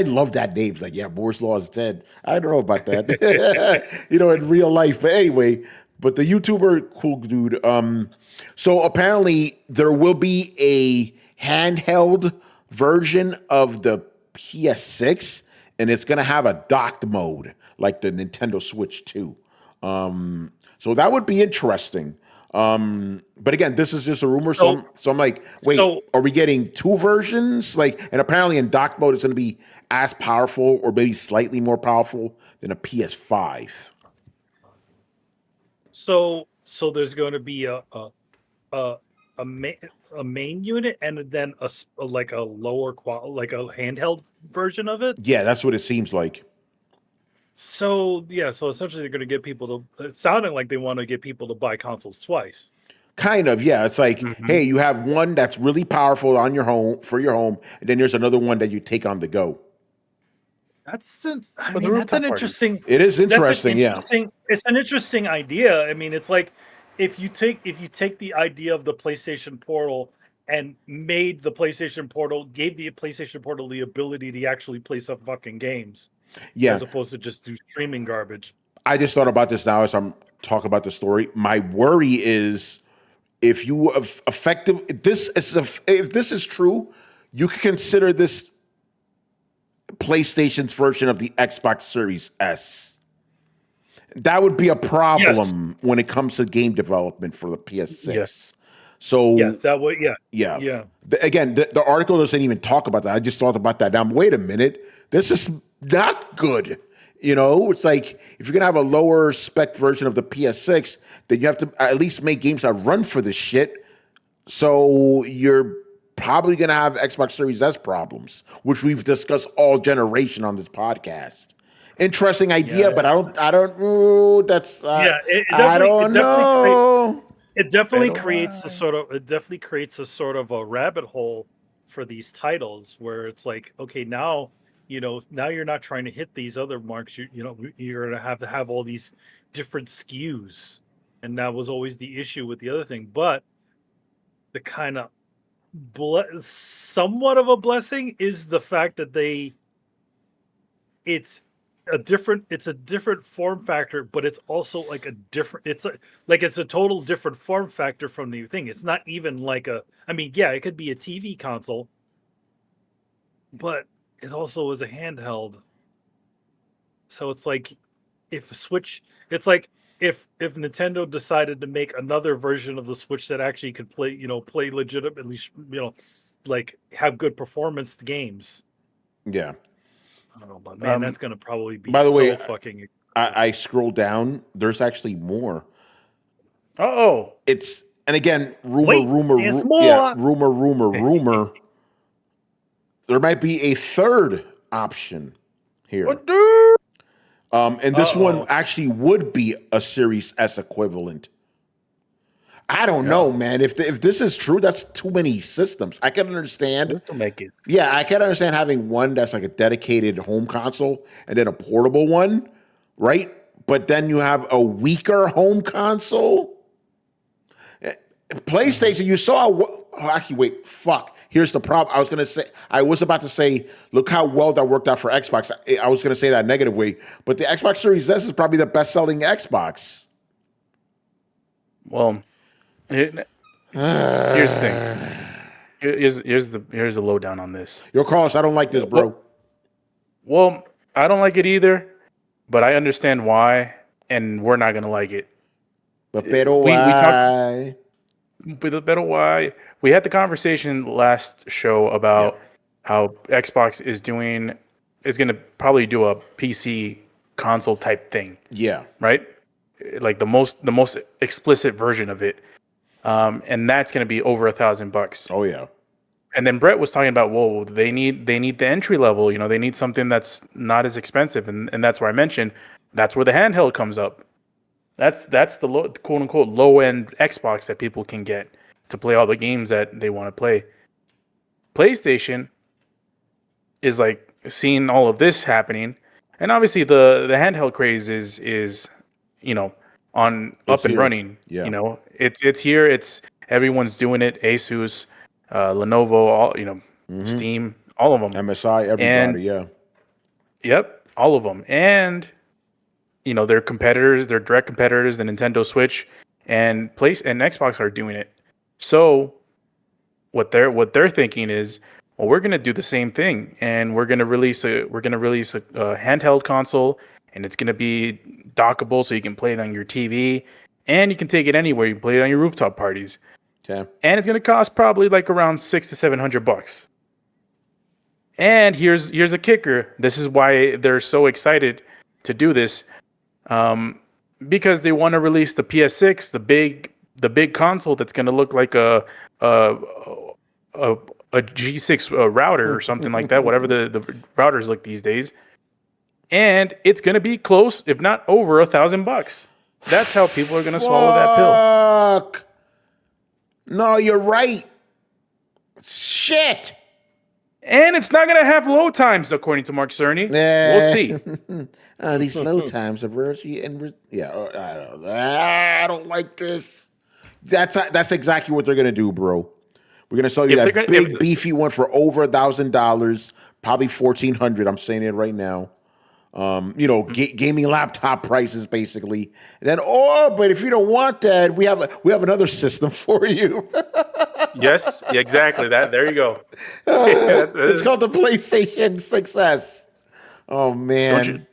love that name. It's like, yeah, Moore's Law is dead. I don't know about that, in real life. But anyway, but the YouTuber, cool dude. So apparently there will be a handheld version of the PS6, and it's going to have a docked mode like the Nintendo Switch 2. So that would be interesting. But again, this is just a rumor. So I'm like, wait, are we getting two versions? And apparently in dock mode, it's going to be as powerful or maybe slightly more powerful than a PS5. So there's going to be a main unit and then a lower like a handheld version of it. Yeah, that's what it seems like. So essentially they're going to get people to. It sounded like they want to get people to buy consoles twice. Kind of, yeah. It's like, hey, you have one that's really powerful on your home and then there's another one that you take on the go. That's an interesting. It is interesting, yeah. It's an interesting idea. I mean, it's like if you take the idea of the PlayStation Portal and gave the PlayStation Portal the ability to actually play some fucking games, as opposed to just do streaming garbage. I just thought about this now as I'm talking about the story. My worry is if you have if this is true, you can consider this PlayStation's version of the Xbox Series S. That would be a problem when it comes to game development for the PS6. Yes. So that would Again, the article doesn't even talk about that. I just thought about that. Now, wait a minute. This is not good. It's like if you're gonna have a lower spec version of the PS6, then you have to at least make games that run for this shit. So you're probably gonna have Xbox Series S problems, which we've discussed all generation on this podcast. Interesting idea, but I don't know. That's I don't know. It definitely creates a sort of a rabbit hole for these titles where it's like, okay, now you're not trying to hit these other marks. You're going to have all these different SKUs, and that was always the issue with the other thing. But the kind of somewhat of a blessing is the fact that it's a different form factor, but it's also like it's a total different form factor from the thing. It's not even like it could be a TV console, but it also is a handheld. So it's like if Nintendo decided to make another version of the Switch that actually could play legitimately, like have good performance games. Yeah. I don't know, but man, that's going to probably be. By the way, fucking. I scrolled down. There's actually more. Wait, there's more. Rumor. There might be a third option here. And this one actually would be a Series S equivalent. I don't know, man. If this is true, that's too many systems. I can understand. To make it. Yeah, I can understand having one that's like a dedicated home console and then a portable one, right? But then you have a weaker home console. PlayStation, you saw. Actually, wait. Fuck. Here's the problem. I was about to say, look how well that worked out for Xbox. I was going to say that negative way, but the Xbox Series S is probably the best-selling Xbox. Well. Here's the thing. Here's the lowdown on this. Yo, Carlos, I don't like this, bro. Well, I don't like it either, but I understand why, and we're not gonna like it. But why? Why? We had the conversation last show about how Xbox is gonna probably do a PC console type thing. Yeah. Right? Like the most explicit version of it. And that's going to be over $1,000. Oh yeah. And then Brett was talking about, whoa, they need the entry level. They need something that's not as expensive, and that's where I mentioned that's where the handheld comes up. That's the quote unquote low end Xbox that people can get to play all the games that they want to play. PlayStation is like seeing all of this happening, and obviously the handheld craze is on up and running. Yeah. It's here. It's everyone's doing it. Asus, Lenovo, all Steam, all of them. MSI, everybody. Yep, all of them. And their competitors, their direct competitors, the Nintendo Switch and Xbox are doing it. So what they're thinking is, well, we're going to do the same thing, and we're going to release a handheld console, and it's going to be dockable, so you can play it on your TV. And you can take it anywhere. You can play it on your rooftop parties. Okay. And it's going to cost probably like around $600 to $700. And here's a kicker. This is why they're so excited to do this, because they want to release the PS6, the big console that's going to look like a G6 router or something like that. Whatever the routers look these days, and it's going to be close, if not over $1,000. That's how people are going to swallow that pill. No, you're right. Shit. And it's not going to have load times, according to Mark Cerny. We'll see. These load times are I don't like this. That's exactly what they're going to do, bro. We're going to sell you that beefy one for over $1,000, probably $1,400. I'm saying it right now. gaming laptop prices basically. And then, but if you don't want that, we have another system for you. Yes, exactly. There you go. It's called the PlayStation 6S. Oh man.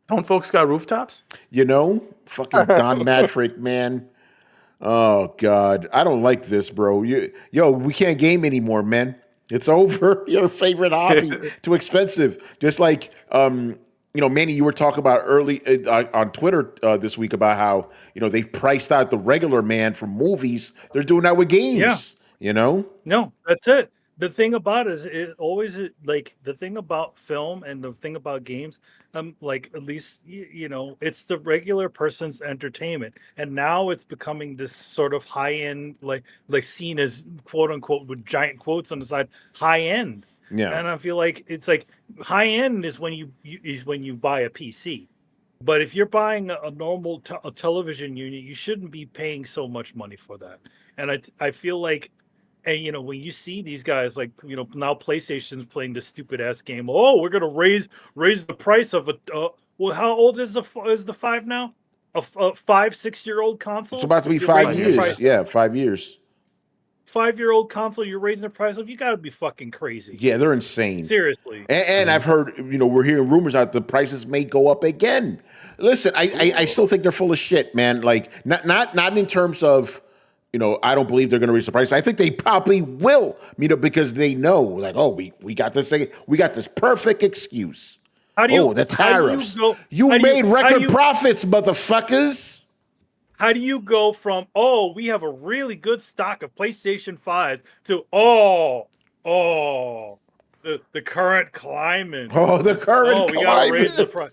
Don't folks got rooftops? Fucking Don Matrick, man. Oh God, I don't like this, bro. We can't game anymore, man. It's over. Your favorite hobby, too expensive. Just like Manny, you were talking about early on Twitter this week about how they've priced out the regular man from movies. They're doing that with games. Yeah. No, that's it. The thing about it is the thing about film and the thing about games, like at least it's the regular person's entertainment, and now it's becoming this sort of high end, like seen as quote unquote with giant quotes on the side, high end. Yeah, and I feel like it's like high end is when you buy a PC, but if you're buying a normal a television unit, you shouldn't be paying so much money for that. And I feel like. And when you see these guys like now PlayStation's playing this stupid ass game. Oh, we're gonna raise the price of a. Well, how old is the 5 now? A 5-6 year old console. It's about to be 5 years. Yeah, 5 years. 5-year-old console. You're raising the price of. You got to be fucking crazy. Yeah, they're insane. Seriously. And I've heard we're hearing rumors out the prices may go up again. Listen, I still think they're full of shit, man. Like not in terms of. I don't believe they're going to raise the price. I think they probably will, because they know, like, oh, we got this thing, we got this perfect excuse. The tariffs. You made record profits, motherfuckers. How do you go from we have a really good stock of PlayStation 5 to the current climate? The current climate. We got to raise the price.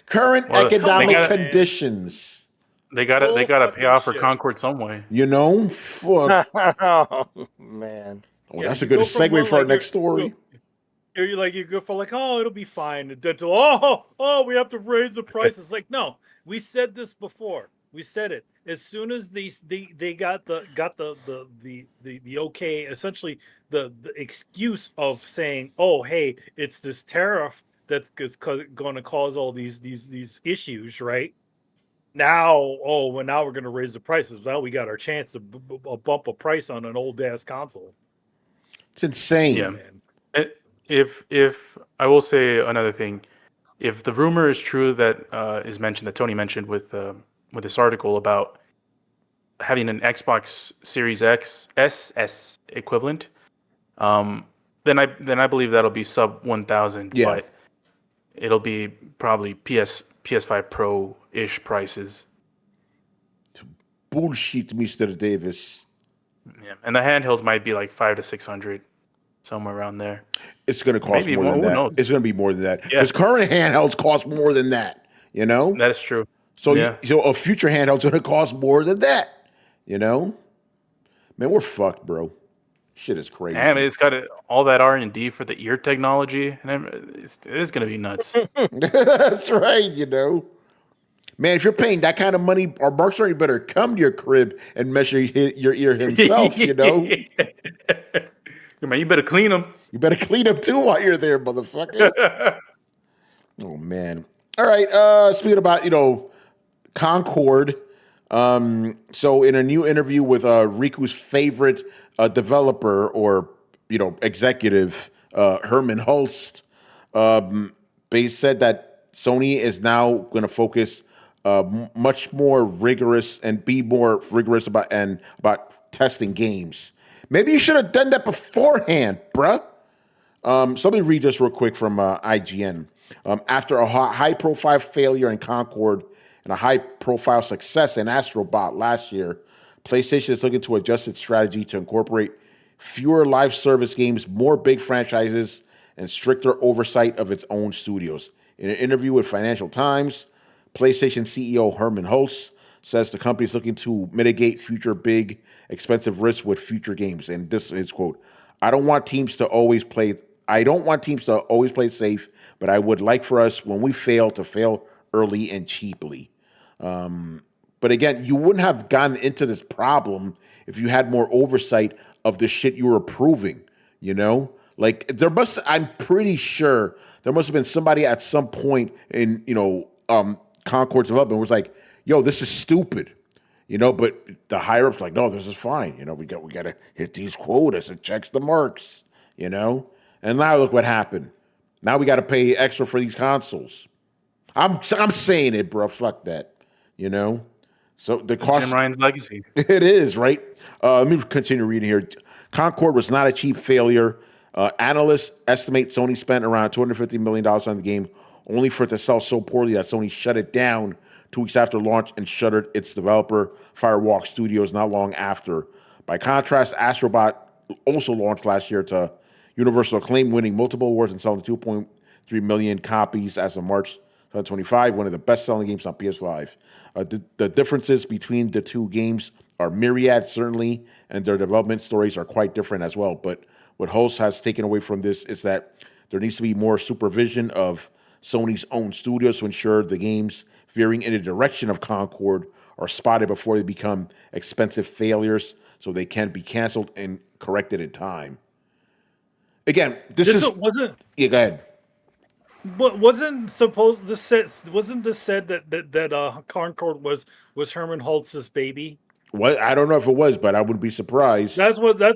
Current economic conditions. They gotta pay off for Concord some way. Fuck. Oh man. That's a good segue for our next story. You go for it'll be fine. Dental. We have to raise the prices. Like, no, we said this before. We said it as soon as they got the okay. Essentially, the excuse of saying, hey, it's this tariff that's going to cause all these issues, right? Now, now we're going to raise the prices. Well, we got our chance to bump a price on an old ass console. It's insane. Yeah. Man. If I will say another thing, if the rumor is true that is mentioned, that Tony mentioned with this article about having an Xbox Series X SS equivalent, then I believe that'll be sub 1,000. Yeah. But it'll be probably PS5 Pro-ish prices. Bullshit, Mr. Davis. Yeah, and the handheld might be like 500 to 600, somewhere around there. It's going to cost more than that. Knows? It's going to be more than that. Because current handhelds cost more than that. That is true. So, so a future handheld's going to cost more than that. Man, we're fucked, bro. Shit is crazy. Man, it's got all that R&D for the ear technology, and it is going to be nuts. That's right, Man, if you're paying that kind of money, our Mark Cerny better come to your crib and measure your ear himself, Man, you better clean them. You better clean them too while you're there, motherfucker. Oh, man. All right, speaking about, Concord. So in a new interview with Riku's favorite developer or executive, Hermen Hulst, they said that Sony is now going to focus much more rigorous and be more rigorous about testing games. Maybe you should have done that beforehand, bruh. So let me read this real quick from IGN. After a high-profile failure in Concord and a high-profile success in Astrobot last year, PlayStation is looking to adjust its strategy to incorporate fewer live service games, more big franchises, and stricter oversight of its own studios. In an interview with Financial Times, PlayStation CEO Hermen Hulst says the company is looking to mitigate future big, expensive risks with future games. And this is quote, I don't want teams to always play safe, but I would like for us, when we fail, to fail early and cheaply. But again, you wouldn't have gotten into this problem if you had more oversight of the shit you were approving, Like I'm pretty sure there must have been somebody at some point in Concord's development was like, "Yo, this is stupid," But the higher ups like, "No, this is fine." We got to hit these quotas. It checks the marks. And now look what happened. Now we got to pay extra for these consoles. I'm saying it, bro. Fuck that. So the cost. Jim Ryan's legacy. It is right. Let me continue reading here. Concord was not a cheap failure. Analysts estimate Sony spent around $250 million on the game, only for it to sell so poorly that Sony shut it down 2 weeks after launch and shuttered its developer, Firewalk Studios, not long after. By contrast, Astrobot also launched last year to universal acclaim, winning multiple awards and selling 2.3 million copies as of March 2025, one of the best-selling games on PS5. The differences between the two games are myriad, certainly, and their development stories are quite different as well. But what Hulst has taken away from this is that there needs to be more supervision of Sony's own studios to ensure the games veering in the direction of Concord are spotted before they become expensive failures, so they can be canceled and corrected in time. Again, wasn't. Yeah, go ahead. But wasn't this said that Concord was Hermen Hulst's baby? What, I don't know if it was, but I wouldn't be surprised. Some of the I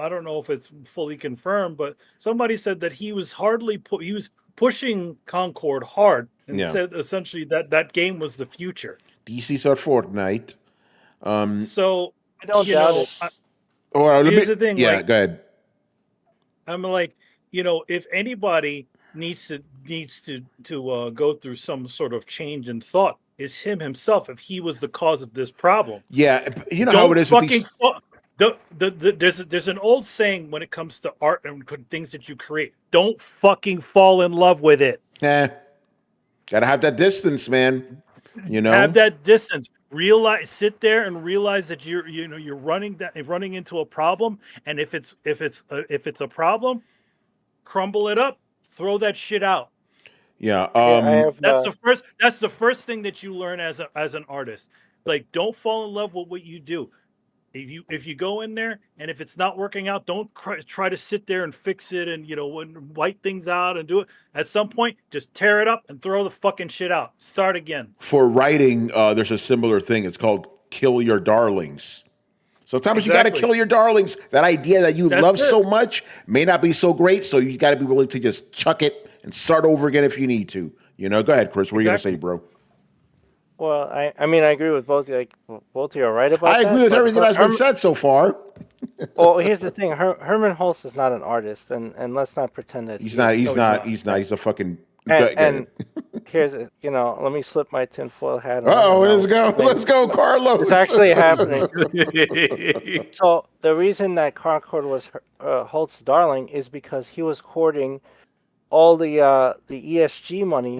don't know if it's fully confirmed, but somebody said that he was pushing Concord hard and said essentially that game was the future. DC saw Fortnite. So I don't doubt it. Here's the thing. Yeah, go ahead. I'm like, if anybody needs to go through some sort of change in thought, is him himself. If he was the cause of this problem, yeah, how it is. There's an old saying when it comes to art and things that you create: don't fucking fall in love with it. Gotta have that distance, man. Have that distance. Sit there and realize that you're running into a problem, and if it's a problem, crumble it up, throw that shit out. Yeah, that's the first thing that you learn as an artist. Like, don't fall in love with what you do. If you go in there and if it's not working out, don't try to sit there and fix it and wipe things out and do it. At some point, just tear it up and throw the fucking shit out. Start again. For writing, there's a similar thing. It's called kill your darlings. Sometimes you got to kill your darlings. That idea that you love so much may not be so great, so you got to be willing to just chuck it and start over again if you need to. Go ahead, Chris. What are you going to say, bro? Well, I mean, I agree with both. Like, both of you are right about that. I agree with everything that's been said so far. Well, here's the thing. Hermen Hulst is not an artist, and let's not pretend that he's not. He's a fucking. And here's let me slip my tinfoil hat on. Oh, let's go, Carlos. It's actually happening. So the reason that Concord was Hulst's darling is because he was hoarding all the ESG money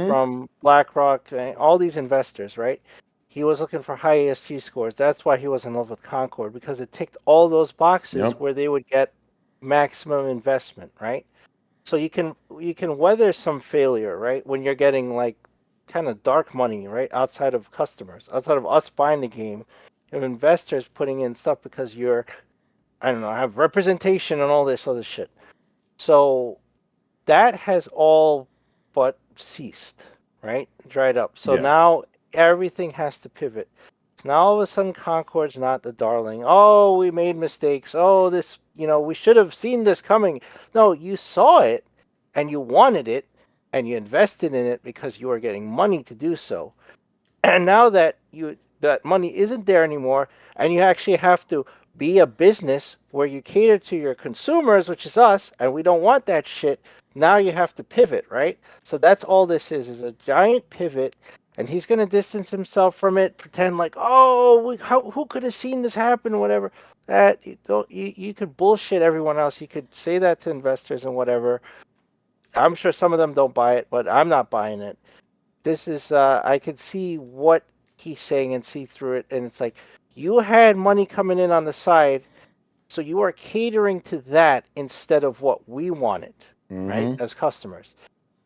from BlackRock and all these investors, right? He was looking for high ESG scores. That's why he was in love with Concord, because it ticked all those boxes where they would get maximum investment, right? So you can weather some failure, right? When you're getting like kind of dark money, right? Outside of customers, outside of us buying the game, you have investors putting in stuff because you're, have representation and all this other shit. So that has all but ceased, right? Dried up. So now everything has to pivot. So now all of a sudden Concord's not the darling. Oh, we made mistakes. Oh, this, we should have seen this coming. No, you saw it and you wanted it and you invested in it because you were getting money to do so. And now that that money isn't there anymore and you actually have to be a business where you cater to your consumers, which is us, and we don't want that shit. Now you have to pivot, right? So that's all this is a giant pivot, and he's going to distance himself from it, pretend like, who could have seen this happen, whatever. That you could bullshit everyone else. You could say that to investors and whatever. I'm sure some of them don't buy it, but I'm not buying it. This is, I could see what he's saying and see through it, and it's like, you had money coming in on the side, so you are catering to that instead of what we wanted. Right, as customers.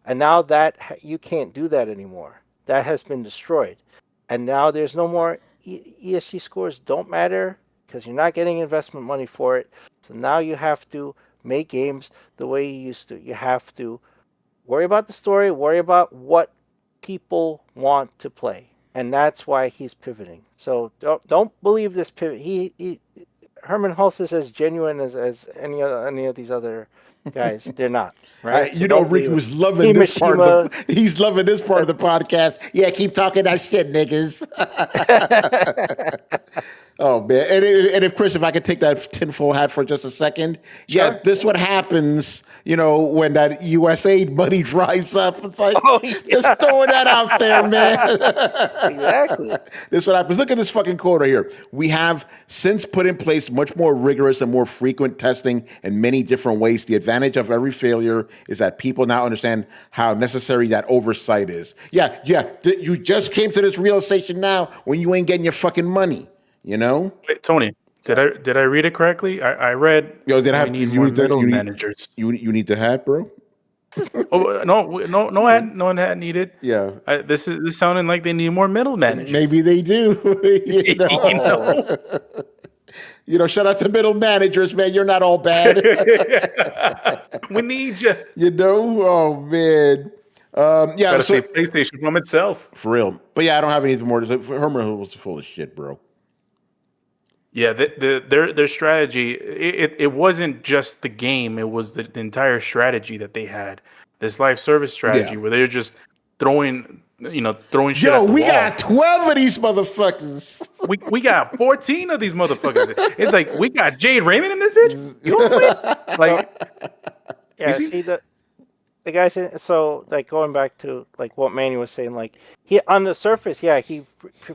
And now that you can't do that anymore. That has been destroyed. And now there's no more ESG scores don't matter. because you're not getting investment money for it. So now you have to make games the way you used to. You have to worry about the story, worry about what people want to play, and that's why he's pivoting. So don't believe this pivot. Hermen Hulst is as genuine as any of these other guys. They're not. Right? Ricky was loving this part of he's loving this part of the podcast. Yeah, keep talking that shit, niggas. Oh man. And if Chris, if I could take that tinfoil hat for just a second. Sure. Yeah, this what happens, when that USAID money dries up. It's like just throwing that out there, man. Exactly. This what happens. Look at this fucking quote here. We have since put in place much more rigorous and more frequent testing in many different ways. The advantage of every failure is that people now understand how necessary that oversight is. Yeah. You just came to this realization now when you ain't getting your fucking money. Wait, Tony, did I read it correctly? I read. Did I have need more middle managers? You need the hat, bro. Oh no one had needed. Yeah, this sounding like they need more middle managers. Maybe they do. Shout out to middle managers, man. You're not all bad. We need you. Oh man. Gotta save PlayStation from itself. For real. But yeah, I don't have anything more to say. Hermen was full of shit, bro. Yeah, their strategy, it wasn't just the game, it was the entire strategy that they had. This live service strategy where they're just throwing shit at the we wall. got 12 of these motherfuckers. We got 14 of these motherfuckers. It's like we got Jade Raymond in this bitch. You know what I mean? Like, yeah, see the guy said, so like going back to like what Manny was saying, like he on the surface, he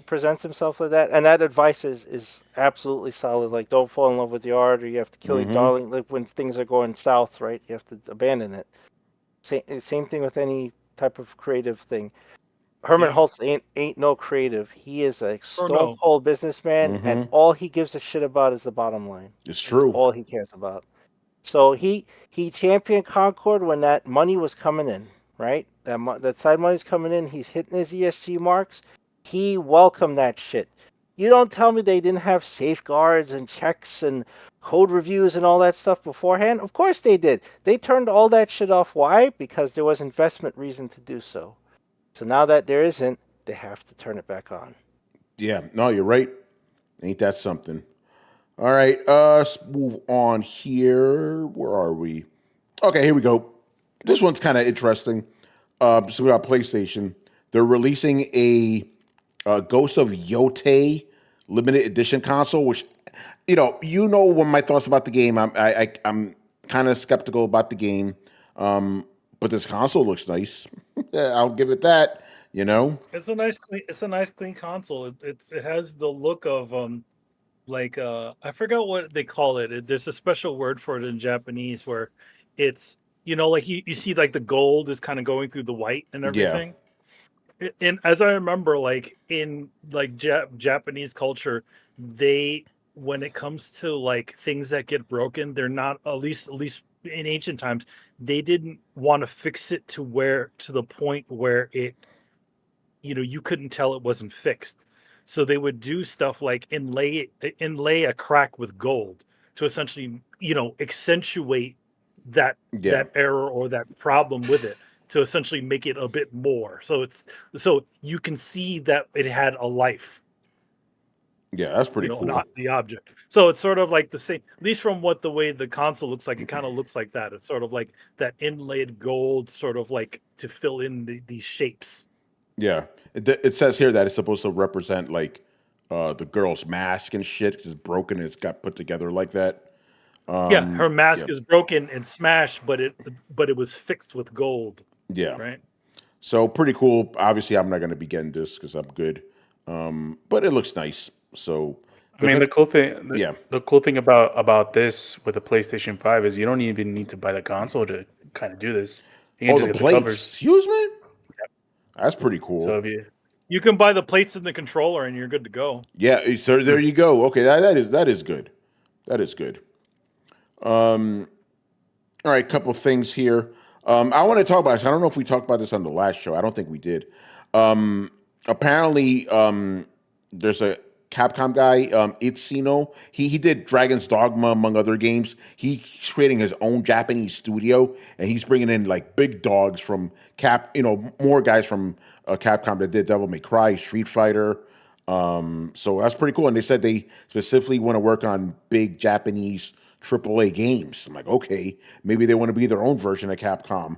presents himself like that, and that advice is absolutely solid. Like don't fall in love with the art, or you have to kill your darling. Like when things are going south, right? You have to abandon it. Same thing with any type of creative thing. Hermen Hulst ain't no creative. He is a stone cold businessman, and all he gives a shit about is the bottom line. It's true. That's all he cares about. So he championed Concord when that money was coming in, right? That side money's coming in. He's hitting his ESG marks. He welcomed that shit. You don't tell me they didn't have safeguards and checks and code reviews and all that stuff beforehand. Of course they did. They turned all that shit off. Why? Because there was investment reason to do so. So now that there isn't, they have to turn it back on. Yeah, no, you're right. Ain't that something? All right, let's move on here. Where are we? Okay, here we go. This one's kind of interesting. So we got PlayStation. They're releasing a Ghost of Yotei limited edition console, which, what my thoughts about the game. I'm kind of skeptical about the game, but this console looks nice. I'll give it that. It's a nice clean console. It has the look of I forgot what they call it. There's a special word for it in Japanese where it's like you see like the gold is kind of going through the white and everything. Yeah. And as I remember, like in like Japanese culture, when it comes to like things that get broken, they're not at least in ancient times, they didn't want to fix it to the point where it you couldn't tell it wasn't fixed. So they would do stuff like inlay a crack with gold to essentially, accentuate that error or that problem with it to essentially make it a bit more. So you can see that it had a life. Yeah, that's pretty cool. Not the object. So it's sort of like the same, at least from the way the console looks like, it kind of looks like that. It's sort of like that inlaid gold, sort of like to fill in these shapes. Yeah. It says here that it's supposed to represent like the girl's mask and shit because it's broken and it's got put together like that. Her mask is broken and smashed, but it was fixed with gold. Yeah. Right. So pretty cool. Obviously, I'm not going to be getting this because I'm good. But it looks nice. So the cool thing about this with the PlayStation 5 is you don't even need to buy the console to kind of do this. You can just get the covers. Excuse me? That's pretty cool. So you can buy the plates and the controller, and you're good to go. Yeah, so there you go. Okay, that is good. That is good. All right, couple things here. I want to talk about this. I don't know if we talked about this on the last show. I don't think we did. Apparently, there's a Capcom guy, Itsuno. He did Dragon's Dogma among other games. He's creating his own Japanese studio, and he's bringing in like big dogs from more guys from Capcom that did Devil May Cry, Street Fighter. So that's pretty cool. And they said they specifically want to work on big Japanese AAA games. I'm like, okay, maybe they want to be their own version of Capcom.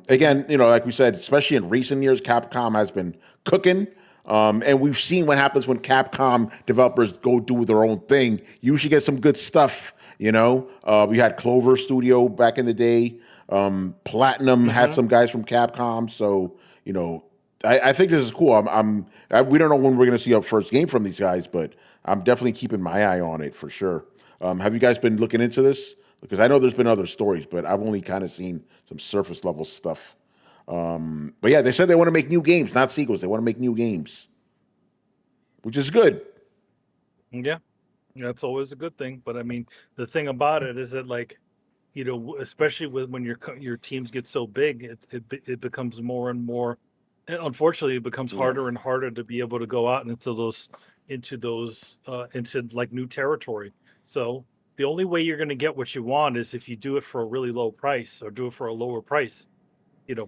Again, like we said, especially in recent years, Capcom has been cooking. And we've seen what happens when Capcom developers go do their own thing. You usually get some good stuff, We had Clover Studio back in the day. Platinum had some guys from Capcom. So, I think this is cool. We don't know when we're going to see our first game from these guys, but I'm definitely keeping my eye on it for sure. Have you guys been looking into this? Because I know there's been other stories, but I've only kind of seen some surface level stuff. But yeah, they said they want to make new games, not sequels. They want to make new games, which is good. Yeah, that's always a good thing. But I mean, the thing about it is that, like, especially when your teams get so big, it becomes more and more. And unfortunately, it becomes harder and harder to be able to go out into like new territory. So the only way you're going to get what you want is if you do it for a really low price or do it for a lower price.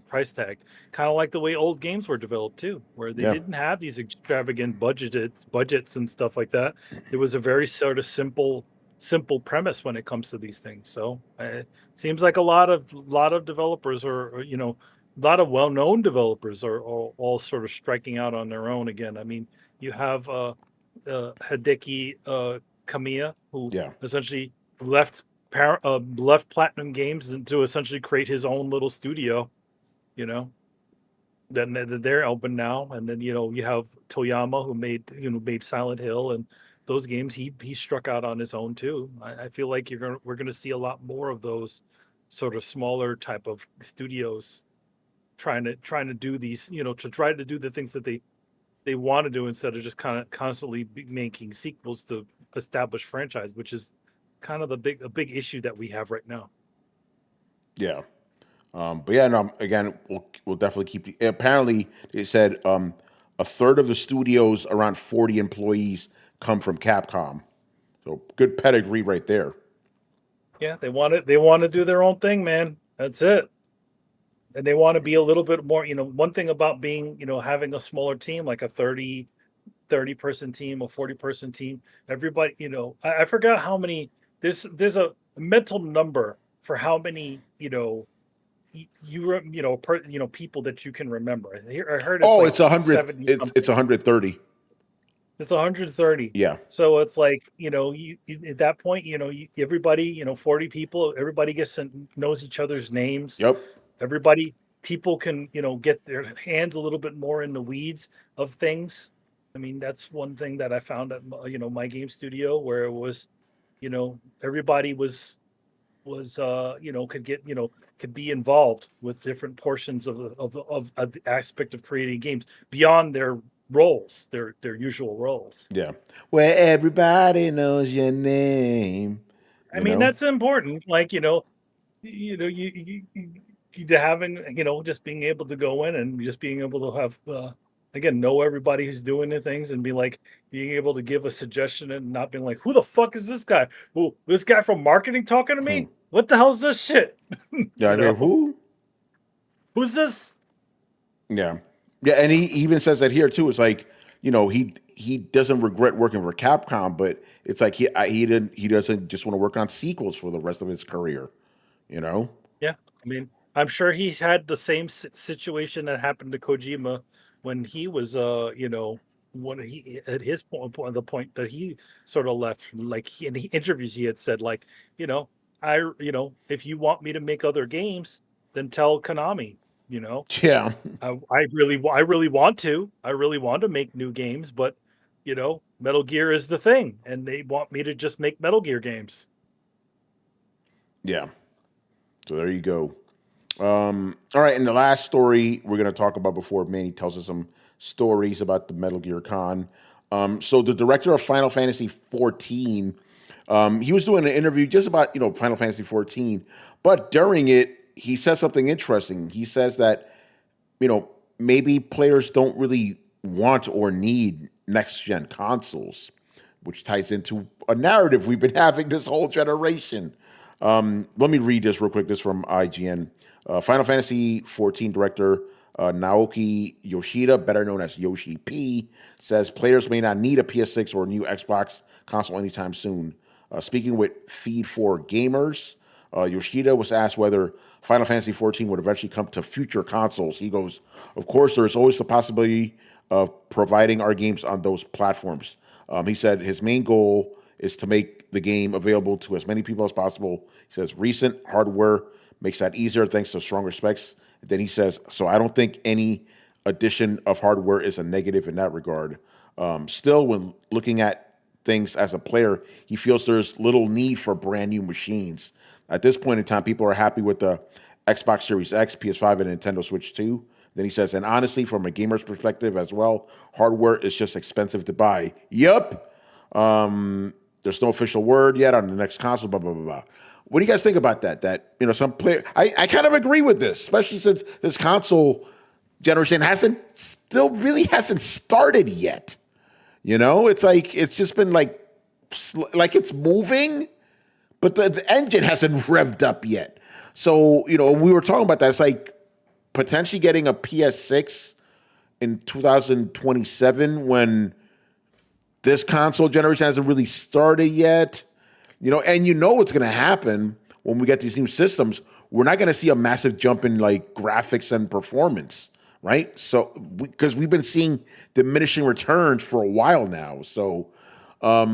Price tag, kind of like the way old games were developed too, where they didn't have these extravagant budgets and stuff like that. It was a very sort of simple premise when it comes to these things. So it seems like a lot of developers a lot of well-known developers are all sort of striking out on their own again. I mean, you have Hideki Kamiya, who essentially left Platinum Games to essentially create his own little studio. Then they're open now, and then you have Toyama, who made Silent Hill, and those games he struck out on his own too. I feel like we're gonna see a lot more of those sort of smaller type of studios trying to do these, to try to do the things that they want to do instead of just kind of constantly making sequels to established franchise, which is kind of a big issue that we have right now. Yeah. But yeah, no, again, we'll definitely keep apparently they said a third of the studio's around 40 employees come from Capcom. So good pedigree right there. Yeah, they want to do their own thing, man. That's it. And they want to be a little bit more, one thing about being, having a smaller team, like a 30 person team, a 40 person team, everybody, I forgot how many, there's a mental number for how many, people that you can remember. I heard it's 100. It's 130. It's 130. Yeah. So it's like, you at that point, everybody, 40 people, everybody knows each other's names. Yep. People can, get their hands a little bit more in the weeds of things. I mean, that's one thing that I found at, my game studio, where it was, everybody could be involved with different portions of the aspect of creating games beyond their roles, their usual roles. Yeah, where everybody knows your name. I mean, that's important. Like, you having, just being able to go in and just being able to have, again, know everybody who's doing the things and be like, being able to give a suggestion and not being like, who the fuck is this guy? Oh, this guy from marketing talking to me? What the hell is this shit? Yeah, I know who? Who's this? Yeah. Yeah, and he even says that here too. It's like, he doesn't regret working for Capcom, but it's like he doesn't just want to work on sequels for the rest of his career, Yeah, I mean, I'm sure he's had the same situation that happened to Kojima when he was, when he at his point, the point that he sort of left. Like in the interviews, he had said, like, if you want me to make other games, then tell Konami. Yeah. I really want to. I really want to make new games, but Metal Gear is the thing, and they want me to just make Metal Gear games. Yeah. So there you go. All right, and the last story we're going to talk about before Manny tells us some stories about the Metal Gear Con. So the director of Final Fantasy XIV, he was doing an interview just about Final Fantasy XIV, but during it he said something interesting. He says that maybe players don't really want or need next gen consoles, which ties into a narrative we've been having this whole generation. Let me read this real quick. This is from IGN. Final Fantasy 14 director Naoki Yoshida, better known as Yoshi P, says players may not need a PS6 or a new Xbox console anytime soon. Speaking with Feed 4 Gamers, Yoshida was asked whether Final Fantasy 14 would eventually come to future consoles. He goes, "Of course, there's always the possibility of providing our games on those platforms." He said his main goal is to make the game available to as many people as possible. He says recent hardware makes that easier thanks to stronger specs. Then he says, so I don't think any addition of hardware is a negative in that regard. Still, when looking at things as a player, he feels there's little need for brand new machines. At this point in time, people are happy with the Xbox Series X, PS5, and Nintendo Switch 2. Then he says, and honestly, from a gamer's perspective as well, hardware is just expensive to buy. Yup. There's no official word yet on the next console, blah, blah, blah, blah. What do you guys think about that? That, some player, I kind of agree with this, especially since this console generation still really hasn't started yet. It's like, it's just been like it's moving, but the engine hasn't revved up yet. So, when we were talking about that, it's like potentially getting a PS6 in 2027 when this console generation hasn't really started yet. And what's going to happen when we get these new systems. We're not going to see a massive jump in like graphics and performance, right? So, because we've been seeing diminishing returns for a while now. So, what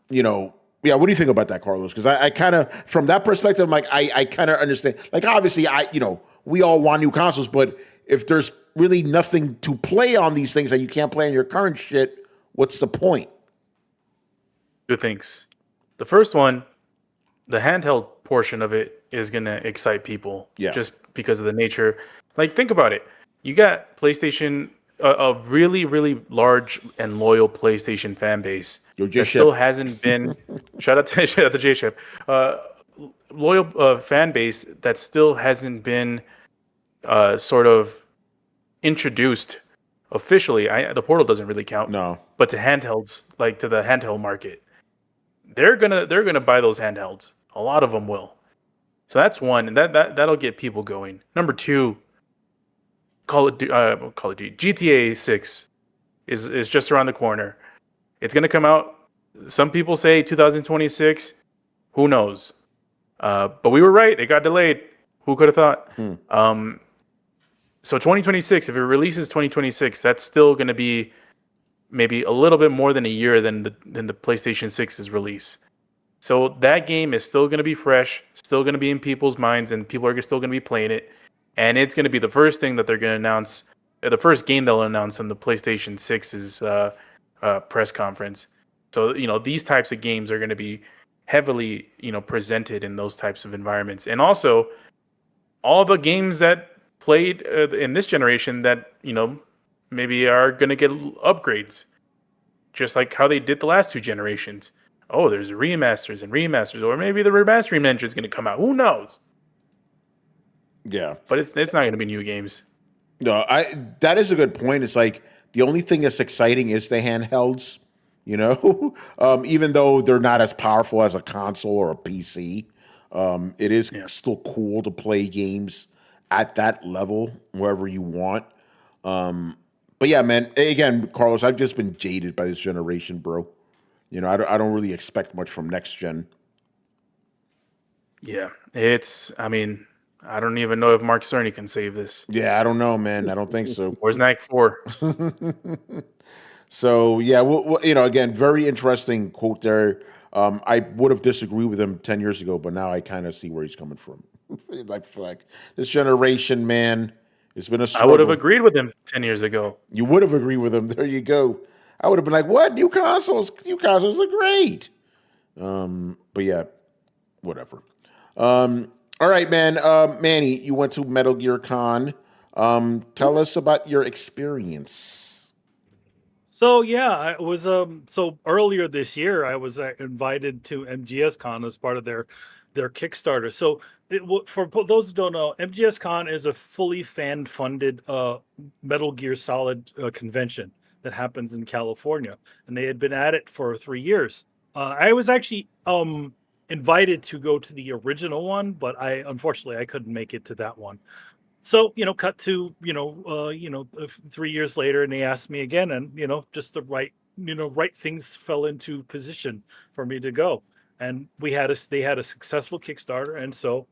do you think about that, Carlos? Because I kind of, from that perspective, I'm like, I kind of understand. Like, obviously, we all want new consoles, but if there's really nothing to play on these things that you can't play on your current shit, what's the point? Two things. The first one, the handheld portion of it is going to excite people just because of the nature. Like, think about it. You got PlayStation, a really, really large and loyal PlayStation fan base that still hasn't been, shout out to J-Ship, loyal fan base that still hasn't been sort of introduced officially. The Portal doesn't really count. No. But to handhelds, like to the handheld market. They're gonna buy those handhelds. A lot of them will. So that's one, and that'll get people going. Number two, Call of Duty, GTA 6 is just around the corner. It's gonna come out. Some people say 2026. Who knows? But we were right. It got delayed. Who could have thought? So 2026. If it releases 2026, that's still gonna be maybe a little bit more than a year than the PlayStation 6's release. So that game is still going to be fresh, still going to be in people's minds, and people are still going to be playing it. And it's going to be the first thing that they're going to announce, the first game they'll announce on the PlayStation 6's press conference. So, these types of games are going to be heavily, presented in those types of environments. And also, all the games that played in this generation that, maybe are going to get upgrades, just like how they did the last two generations. Oh, there's remasters, or maybe the remastering engine is going to come out. Who knows? Yeah, but it's not going to be new games. No, that is a good point. It's like the only thing that's exciting is the handhelds. Even though they're not as powerful as a console or a PC, it is still cool to play games at that level wherever you want. But yeah, man, again, Carlos, I've just been jaded by this generation, bro. I don't really expect much from next gen. Yeah, I don't even know if Mark Cerny can save this. Yeah, I don't know, man. I don't think so. Where's NAC 4? So, yeah, again, very interesting quote there. I would have disagreed with him 10 years ago, but now I kind of see where he's coming from. Like, fuck, this generation, man. It's been a struggle. I would have agreed with him 10 years ago. You would have agreed with him. There you go. I would have been like, what? New consoles? New consoles are great. But yeah, whatever. All right, man. Manny, you went to Metal Gear Con. Tell us about your experience. So yeah, I was so earlier this year I was invited to MGS Con as part of their Kickstarter. So for those who don't know, MGS Con is a fully fan-funded Metal Gear Solid convention. that happens in California, and they had been at it for 3 years. I was actually invited to go to the original one, but unfortunately I couldn't make it to that one. So, cut to 3 years later, and they asked me again, and just the right things fell into position for me to go. And they had a successful Kickstarter, and so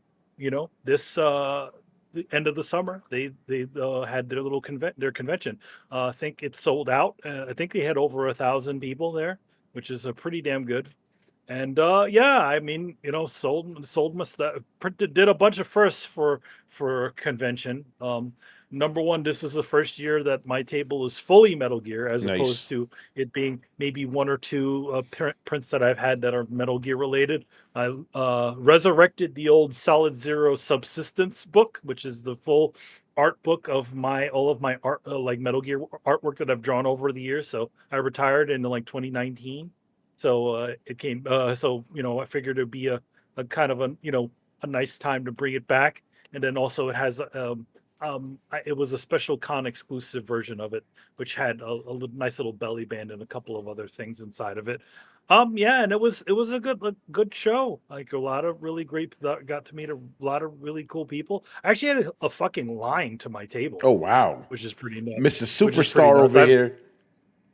this the end of the summer they had their little convention. I think it sold out. I think they had over 1,000 people there, which is a pretty damn good. And yeah, I mean, sold my stuff, did a bunch of firsts for a convention. Number one, this is the first year that my table is fully Metal Gear, as Nice. opposed to it being maybe one or two prints that I've had that are Metal Gear related. I resurrected the old Solid Zero Subsistence book, which is the full art book of all of my art, like Metal Gear artwork that I've drawn over the years. So I retired in like 2019. So it came. So I figured it'd be a kind of a nice time to bring it back. And then also it has it was a special con exclusive version of it, which had a nice little belly band and a couple of other things inside of it. Yeah, and it was a good show. Like a lot of really great. Got to meet a lot of really cool people. I actually had a fucking line to my table. Oh wow, which is pretty nice. Mr. Superstar over here.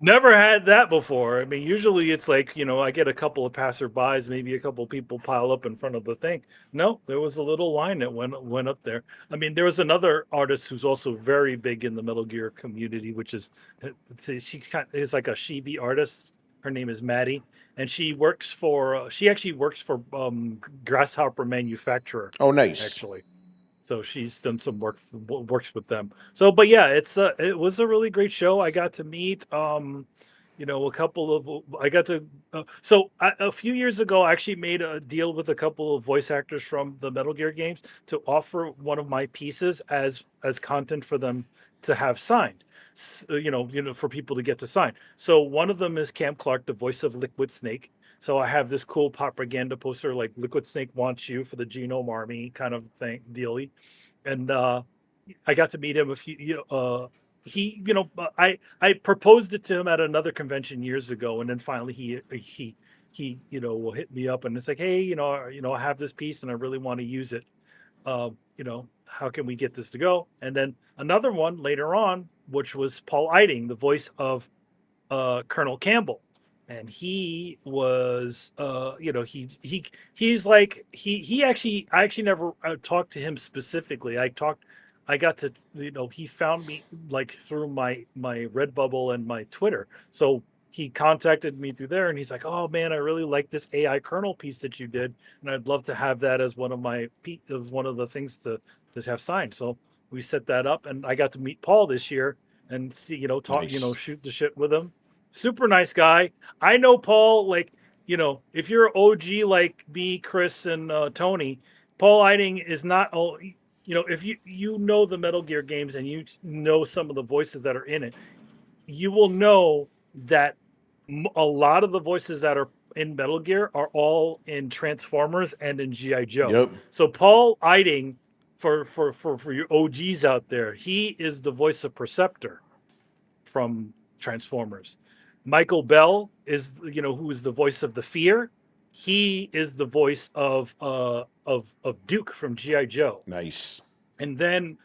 Never had that before. I mean, usually it's like, I get a couple of passerbys, maybe a couple of people pile up in front of the thing. No, there was a little line that went up there. I mean, there was another artist who's also very big in the Metal Gear community, which is, is like a chibi artist. Her name is Maddie, and she actually works for Grasshopper Manufacturer. Oh, nice. Actually. So she's done some works with them. So, but yeah, it was a really great show. I got to meet, a couple of, a few years ago, I actually made a deal with a couple of voice actors from the Metal Gear games to offer one of my pieces as content for them to have signed, for people to get to sign. So one of them is Cam Clark, the voice of Liquid Snake. So I have this cool propaganda poster, like Liquid Snake wants you for the Genome Army kind of thing, dealy. And I got to meet him I proposed it to him at another convention years ago, and then finally he will hit me up and it's like, hey, I have this piece and I really want to use it. How can we get this to go? And then another one later on, which was Paul Eiding, the voice of Colonel Campbell. And he was, he's like, I actually never talked to him specifically. I got to, he found me like through my Redbubble and my Twitter. So he contacted me through there and he's like, oh man, I really like this AI kernel piece that you did. And I'd love to have that as one of the things to have signed. So we set that up and I got to meet Paul this year and see, talk, Nice. Shoot the shit with him. Super nice guy. I know Paul, like, if you're OG like me, Chris, and Tony, Paul Eiding is not, if you know the Metal Gear games and you know some of the voices that are in it, you will know that a lot of the voices that are in Metal Gear are all in Transformers and in G.I. Joe. Yep. So Paul Eiding, for your OGs out there, he is the voice of Perceptor from Transformers. Michael Bell is, who is the voice of the Fear. He is the voice of Duke from G.I. Joe. Nice. And then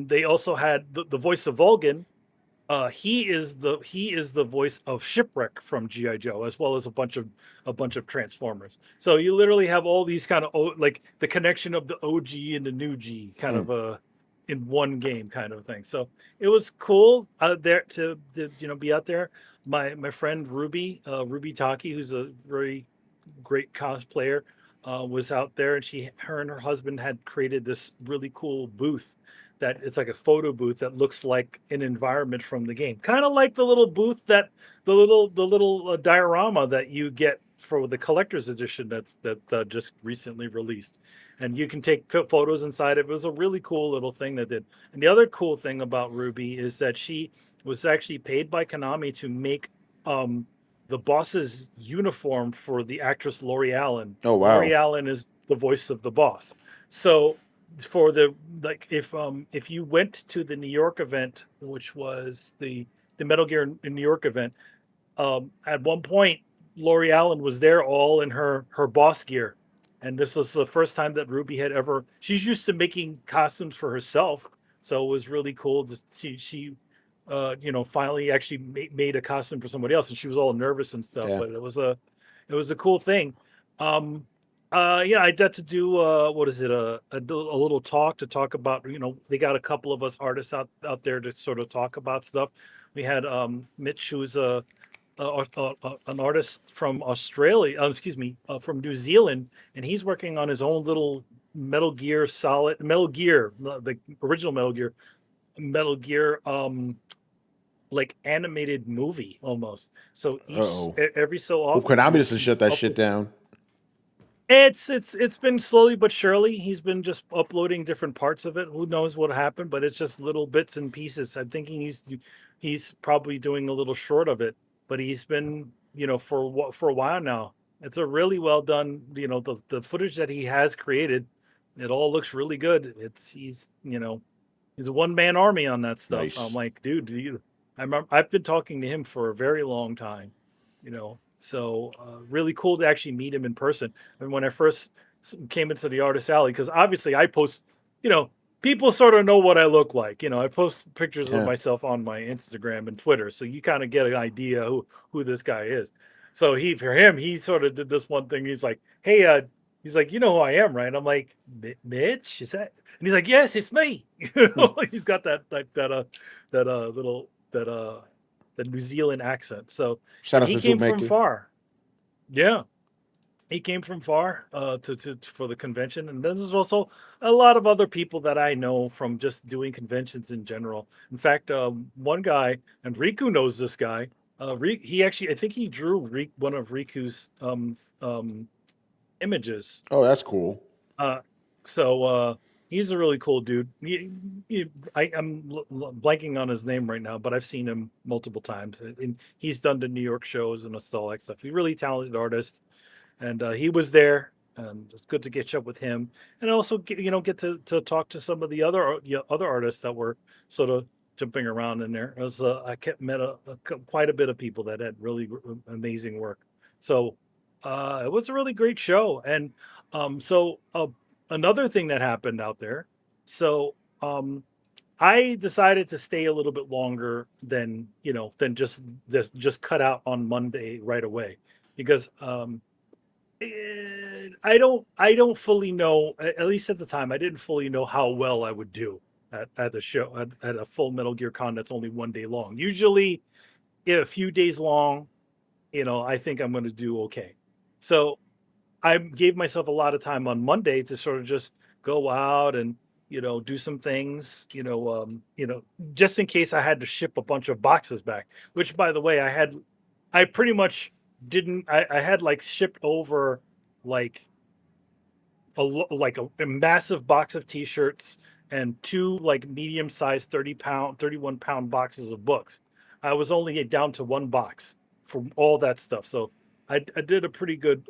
they also had the voice of Vulcan. He is the voice of Shipwreck from G.I. Joe, as well as a bunch of Transformers. So you literally have all these kind of like the connection of the OG and the new G kind of in one game kind of thing. So it was cool there to be out there. My friend Ruby Taki, who's a very great cosplayer, was out there, and her and her husband had created this really cool booth that it's like a photo booth that looks like an environment from the game, kind of like the little booth that the little diorama that you get for the collector's edition that just recently released, and you can take photos inside. It was a really cool little thing that did. And the other cool thing about Ruby is that she was actually paid by Konami to make the boss's uniform for the actress Lori Allen. Oh wow! Lori Allen is the voice of the boss. So for the if you went to the New York event, which was the Metal Gear in New York event. At one point, Lori Allen was there all in her boss gear, and this was the first time that Ruby had ever. She's used to making costumes for herself, so it was really cool. She finally actually made a costume for somebody else, and she was all nervous and stuff. Yeah. But it was a cool thing. I got to do a little talk to talk about, they got a couple of us artists out there to sort of talk about stuff. We had Mitch, who's an artist from Australia, from New Zealand, and he's working on his own little Metal Gear, the original Metal Gear, like animated movie almost. So every so often, Konami doesn't shut that shit down. It's been slowly but surely. He's been just uploading different parts of it. Who knows what happened, but it's just little bits and pieces. I'm thinking he's probably doing a little short of it, but he's been, for a while now. It's a really well done, the footage that he has created, it all looks really good. He's a one-man army on that stuff. Nice. I'm like, dude, I've been talking to him for a very long time, So really cool to actually meet him in person. And when I first came into the Artist Alley, because obviously I post, people sort of know what I look like. I post pictures of myself on my Instagram and Twitter, so you kind of get an idea who this guy is. So he sort of did this one thing. He's like, hey, he's like, you know who I am, right? I'm like, Mitch, is that? And he's like, yes, it's me. He's got that New Zealand accent. So he came from far. Yeah. He came from far for the convention. And then there's also a lot of other people that I know from just doing conventions in general. In fact, one guy, and Riku knows this guy. He actually, I think he drew one of Riku's images. Oh, that's cool. So he's a really cool dude. I'm blanking on his name right now, but I've seen him multiple times. And he's done the New York shows and all that stuff. He's a really talented artist, and he was there, and it's good to catch up with him, and also get to talk to some of the other artists that were sort of jumping around in there. I met quite a bit of people that had really amazing work. So it was a really great show, and another thing that happened out there. So I decided to stay a little bit longer than just cut out on Monday right away, because I don't fully know, at least at the time, I didn't fully know how well I would do at the show, at a full Metal Gear Con that's only one day long. Usually a few days long, I think I'm going to do okay. So I gave myself a lot of time on Monday to sort of just go out and, do some things, just in case I had to ship a bunch of boxes back, which, by the way, I pretty much didn't. I had like shipped over like a massive box of T-shirts and two like medium-sized 31-pound boxes of books. I was only down to one box for all that stuff. So I did a pretty good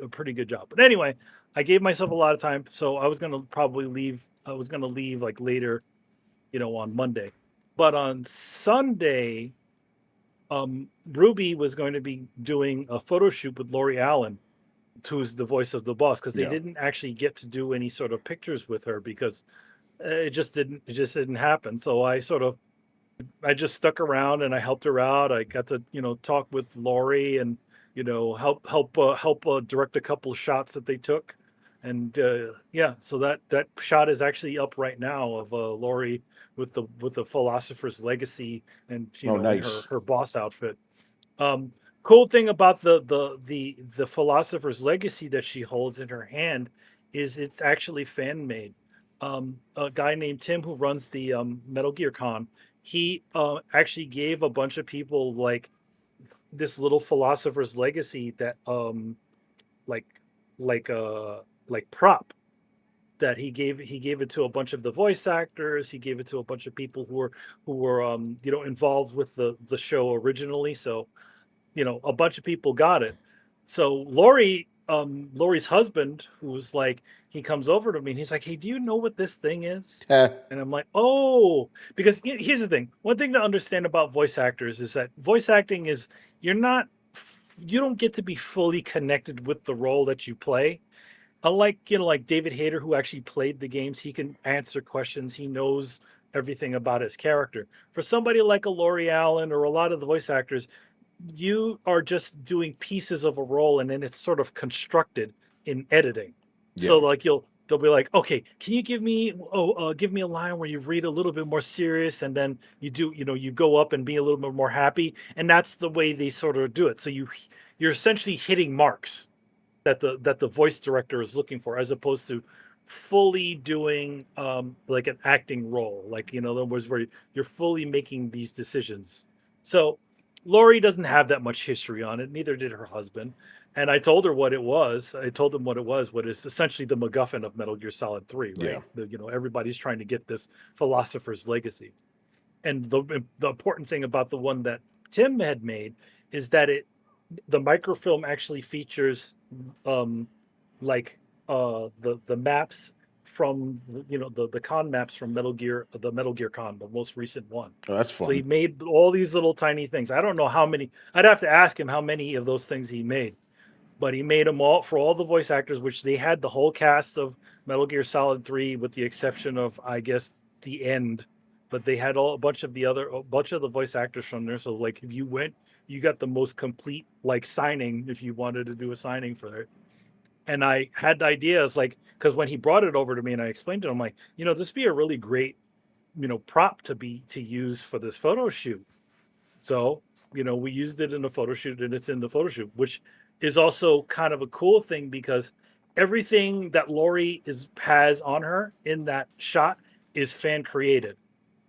job. But anyway, I gave myself a lot of time, so I was gonna probably leave. I was gonna leave like later, on Monday. But on Sunday, Ruby was going to be doing a photo shoot with Lori Allen, who's the voice of the boss, because they didn't actually get to do any sort of pictures with her because it just didn't happen. So I just stuck around and I helped her out. I got to talk with Lori and help direct a couple of shots that they took, and so that shot is actually up right now of Lori with the Philosopher's Legacy and nice. her boss outfit. Cool thing about the Philosopher's Legacy that she holds in her hand is it's actually fan made. A guy named Tim, who runs the Metal Gear Con, he actually gave a bunch of people like this little Philosopher's Legacy that like prop that he gave it to a bunch of the voice actors. He gave it to a bunch of people who were involved with the show originally. So a bunch of people got it. So Lori Lori's husband, who's like, he comes over to me and he's like, "Hey, do you know what this thing is?" Eh, And I'm like, "Oh," because here's the thing. One thing to understand about voice actors is that voice acting is you don't get to be fully connected with the role that you play. Unlike, like David Hayter, who actually played the games, he can answer questions. He knows everything about his character. For somebody like a Lori Allen or a lot of the voice actors, you are just doing pieces of a role, and then it's sort of constructed in editing. So Yeah. like they'll be like, "Okay, can you give me a line where you read a little bit more serious, and then you do, you go up and be a little bit more happy," and that's the way they sort of do it. So you're essentially hitting marks that the voice director is looking for, as opposed to fully doing like an acting role, like, in other words, where you're fully making these decisions. So Lori doesn't have that much history on it, neither did her husband. And I told her what it was. I told them what it was, what is essentially the MacGuffin of Metal Gear Solid 3, right? Yeah. Everybody's trying to get this philosopher's legacy. And the important thing about the one that Tim had made is that the microfilm actually features the maps from the con maps from Metal Gear, the Metal Gear Con, the most recent one. Oh, that's So he fun. made all these little tiny things. I don't know how many. I'd have to ask him how many of those things he made, but he made them all for all the voice actors, which they had the whole cast of Metal Gear Solid 3, with the exception of, I guess, the end. But they had a bunch of the voice actors from there. So like, if you went, you got the most complete like signing if you wanted to do a signing for it. And I had ideas, like, because when he brought it over to me and I explained to him, like, this would be a really great, prop to use for this photo shoot. So, we used it in the photo shoot, and it's in the photo shoot, which is also kind of a cool thing, because everything that Lori has on her in that shot is fan created.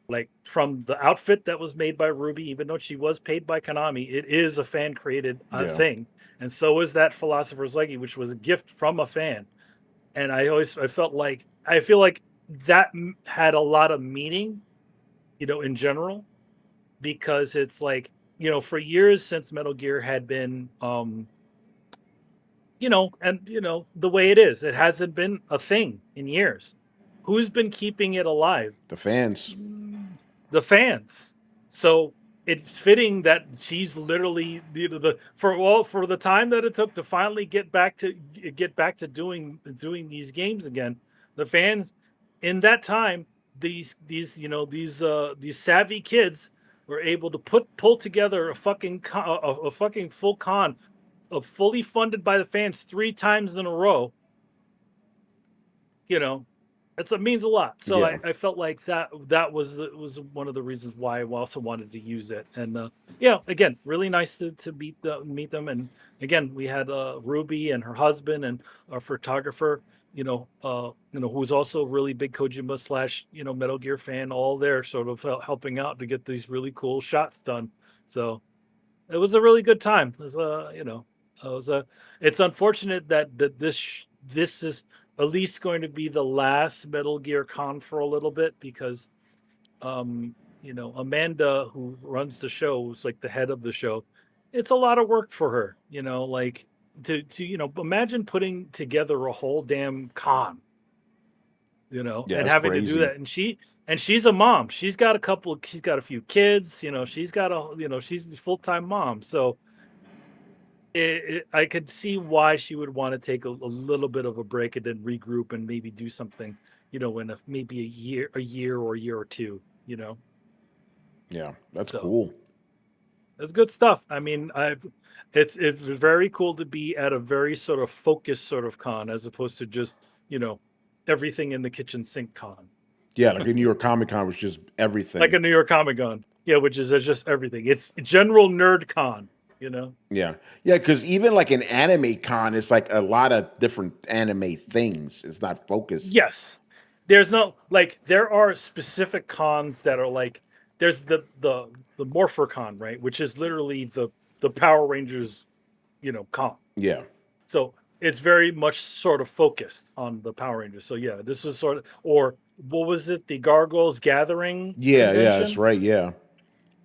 Like, from the outfit that was made by Ruby, even though she was paid by Konami, it is a fan created thing. And so is that Philosopher's Legacy, which was a gift from a fan. And I feel like that had a lot of meaning, in general, because it's like, for years since Metal Gear had been, the way it is, it hasn't been a thing in years. Who's been keeping it alive? The fans. The fans. So it's fitting that she's literally for the time that it took to finally get back to doing these games again. The fans in that time, these savvy kids were able to pull together a fucking full con of fully funded by the fans 3 times in a row. It means a lot. So Yeah. I felt like that was one of the reasons why I also wanted to use it. And again, really nice to meet them. And again, we had Ruby and her husband and our photographer, who's also a really big Kojima / Metal Gear fan, all there sort of helping out to get these really cool shots done. So it was a really good time. It was it's unfortunate that this is at least going to be the last Metal Gear Con for a little bit, because Amanda, who runs the show, who's like the head of the show, it's a lot of work for her, like to imagine putting together a whole damn con, and having to do that. And she's a mom. She's got a few kids, she's a full-time mom. So I could see why she would want to take a little bit of a break and then regroup and maybe do something, in maybe a year or a year or two, Yeah, that's So, cool. It's good stuff. I mean, it's very cool to be at a very sort of focused sort of con, as opposed to just, everything in the kitchen sink con. Yeah, like a New York Comic Con was just everything. Like a New York Comic Con. Yeah, which is just everything. It's general nerd con. Yeah, because even like an anime con, it's like a lot of different anime things. It's not focused. Yes, there's no there are specific cons that are like, there's the Morpher Con, right, which is literally the Power Rangers, con. Yeah. So it's very much sort of focused on the Power Rangers. So yeah, this was sort of, or what was it, the Gargoyles Gathering? Yeah, convention? that's right. Yeah,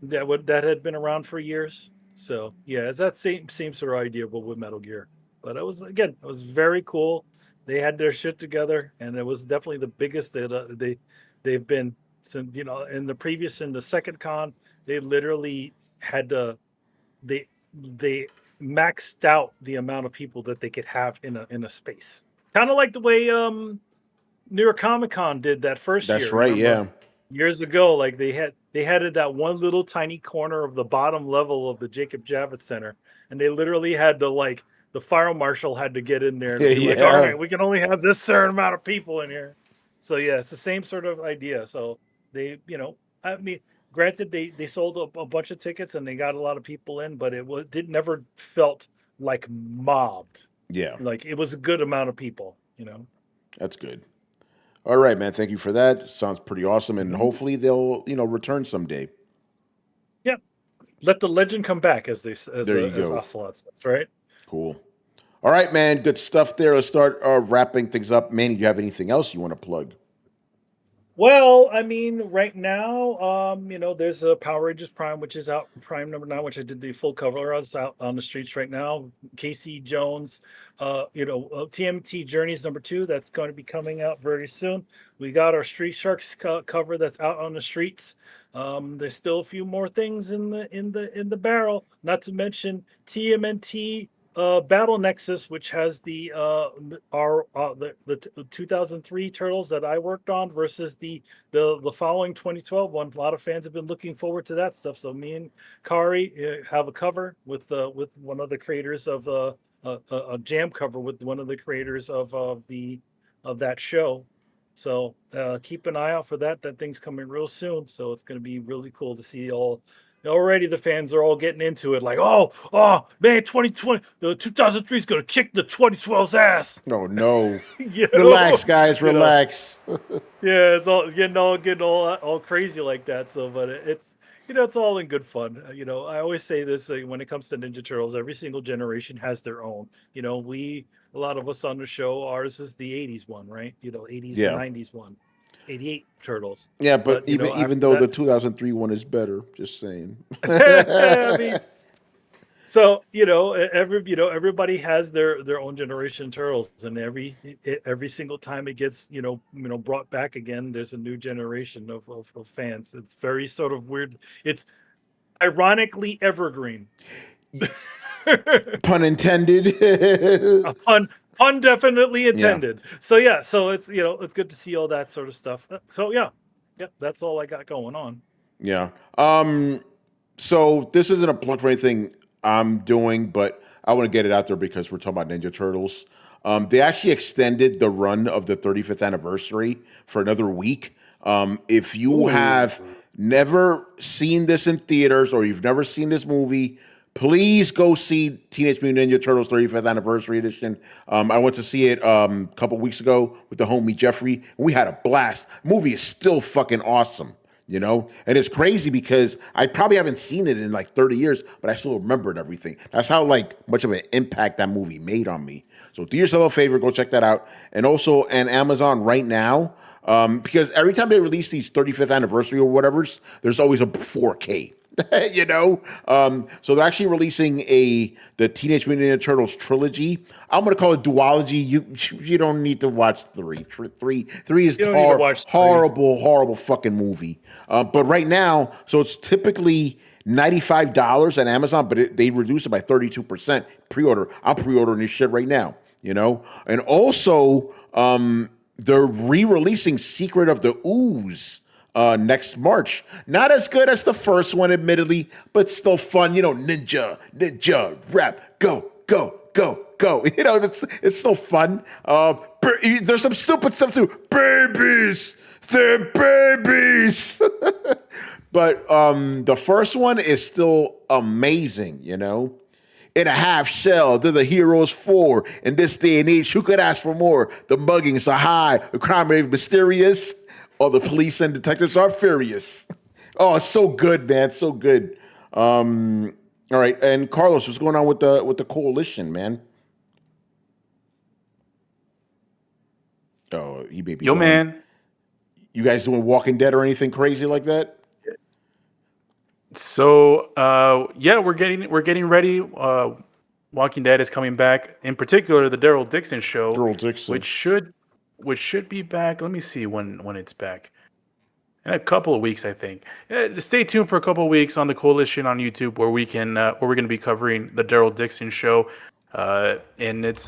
that had been around for years. So yeah, it's that same sort of idea, but with Metal Gear. But it was very cool. They had their shit together, and it was definitely the biggest that they've been since, in the second con. They literally had to they maxed out the amount of people that they could have in a space, kind of like the way New York Comic Con did that first year. That's right, remember? Years ago, like they had it that one little tiny corner of the bottom level of the Jacob Javits Center, and they literally had to the fire marshal had to get in there and be like, all right, we can only have this certain amount of people in here. So yeah, it's the same sort of idea. So they, I mean, granted they sold a bunch of tickets and they got a lot of people in, but it never felt like mobbed. Yeah, like it was a good amount of people. That's good. All right, man. Thank you for that. Sounds pretty awesome, and hopefully they'll return someday. Yeah, let the legend come back, as Ocelot says, right? Cool. All right, man. Good stuff there. Let's start wrapping things up. Manny, do you have anything else you want to plug? Well, I mean, right now, there's a Power Rangers Prime, which is out, Prime number 9, which I did the full cover. It's out on the streets right now. Casey Jones, TMT Journeys number 2, that's going to be coming out very soon. We got our Street Sharks cover that's out on the streets. There's still a few more things in the barrel, not to mention TMNT Battle Nexus, which has the 2003 Turtles that I worked on versus the following 2012 one. A lot of fans have been looking forward to that stuff. So me and Kari have a cover with one of the creators of a jam cover with one of the creators of that show. So keep an eye out for that. That thing's coming real soon. So it's going to be really cool to see all. Already the fans are all getting into it, like, oh man, 2020, the 2003 is gonna kick the 2012's ass. Oh no! Relax, guys, relax. Yeah, it's all getting all crazy like that. So, but it's it's all in good fun. I always say this when it comes to Ninja Turtles, every single generation has their own. A lot of us on the show, ours is the '80s one, right? 80s and '90s one. 88 Turtles. Yeah, but even though the 2003 one is better, just saying. I mean, so everybody has their own generation Turtles, and every single time it gets brought back again, there's a new generation of fans. It's very sort of weird. It's ironically evergreen. Pun intended. Pun definitely intended. Yeah. So yeah, so it's it's good to see all that sort of stuff. So yeah, that's all I got going on. Yeah. So this isn't a plug for anything I'm doing, but I want to get it out there because we're talking about Ninja Turtles. They actually extended the run of the 35th anniversary for another week. If you have never seen this in theaters or you've never seen this movie, please go see Teenage Mutant Ninja Turtles 35th Anniversary Edition. I went to see it a couple weeks ago with the homie Jeffrey, and we had a blast. The movie is still fucking awesome, And it's crazy because I probably haven't seen it in like 30 years, but I still remembered everything. That's how much of an impact that movie made on me. So do yourself a favor, go check that out. And also on Amazon right now, because every time they release these 35th anniversary or whatever's, there's always a 4K. So they're actually releasing the Teenage Mutant Ninja Turtles trilogy. I'm gonna call it duology. You don't need to watch 3. 3 is horrible fucking movie. But right now, so it's typically $95 on Amazon, but they reduced it by 32% pre-order. I'm pre-ordering this shit right now. And also they're re-releasing Secret of the Ooze. Next March. Not as good as the first one, admittedly, but still fun. Ninja, rap, go. It's still fun. There's some stupid stuff too. Babies, they're babies. But the first one is still amazing. In a half shell, they're the heroes for. In this day and age, who could ask for more? The muggings are high, the crime rate mysterious. All the police and detectives are furious. Oh, it's so good, man. So good. All right. And Carlos, what's going on with the coalition, man? Oh, you baby. Yo, man. You guys doing Walking Dead or anything crazy like that? So, we're getting ready. Walking Dead is coming back. In particular, the Daryl Dixon show, which should be back. Let me see when it's back. In a couple of weeks, I think. Stay tuned for a couple of weeks on the Coalition on YouTube, where we're going to be covering the Daryl Dixon show, and it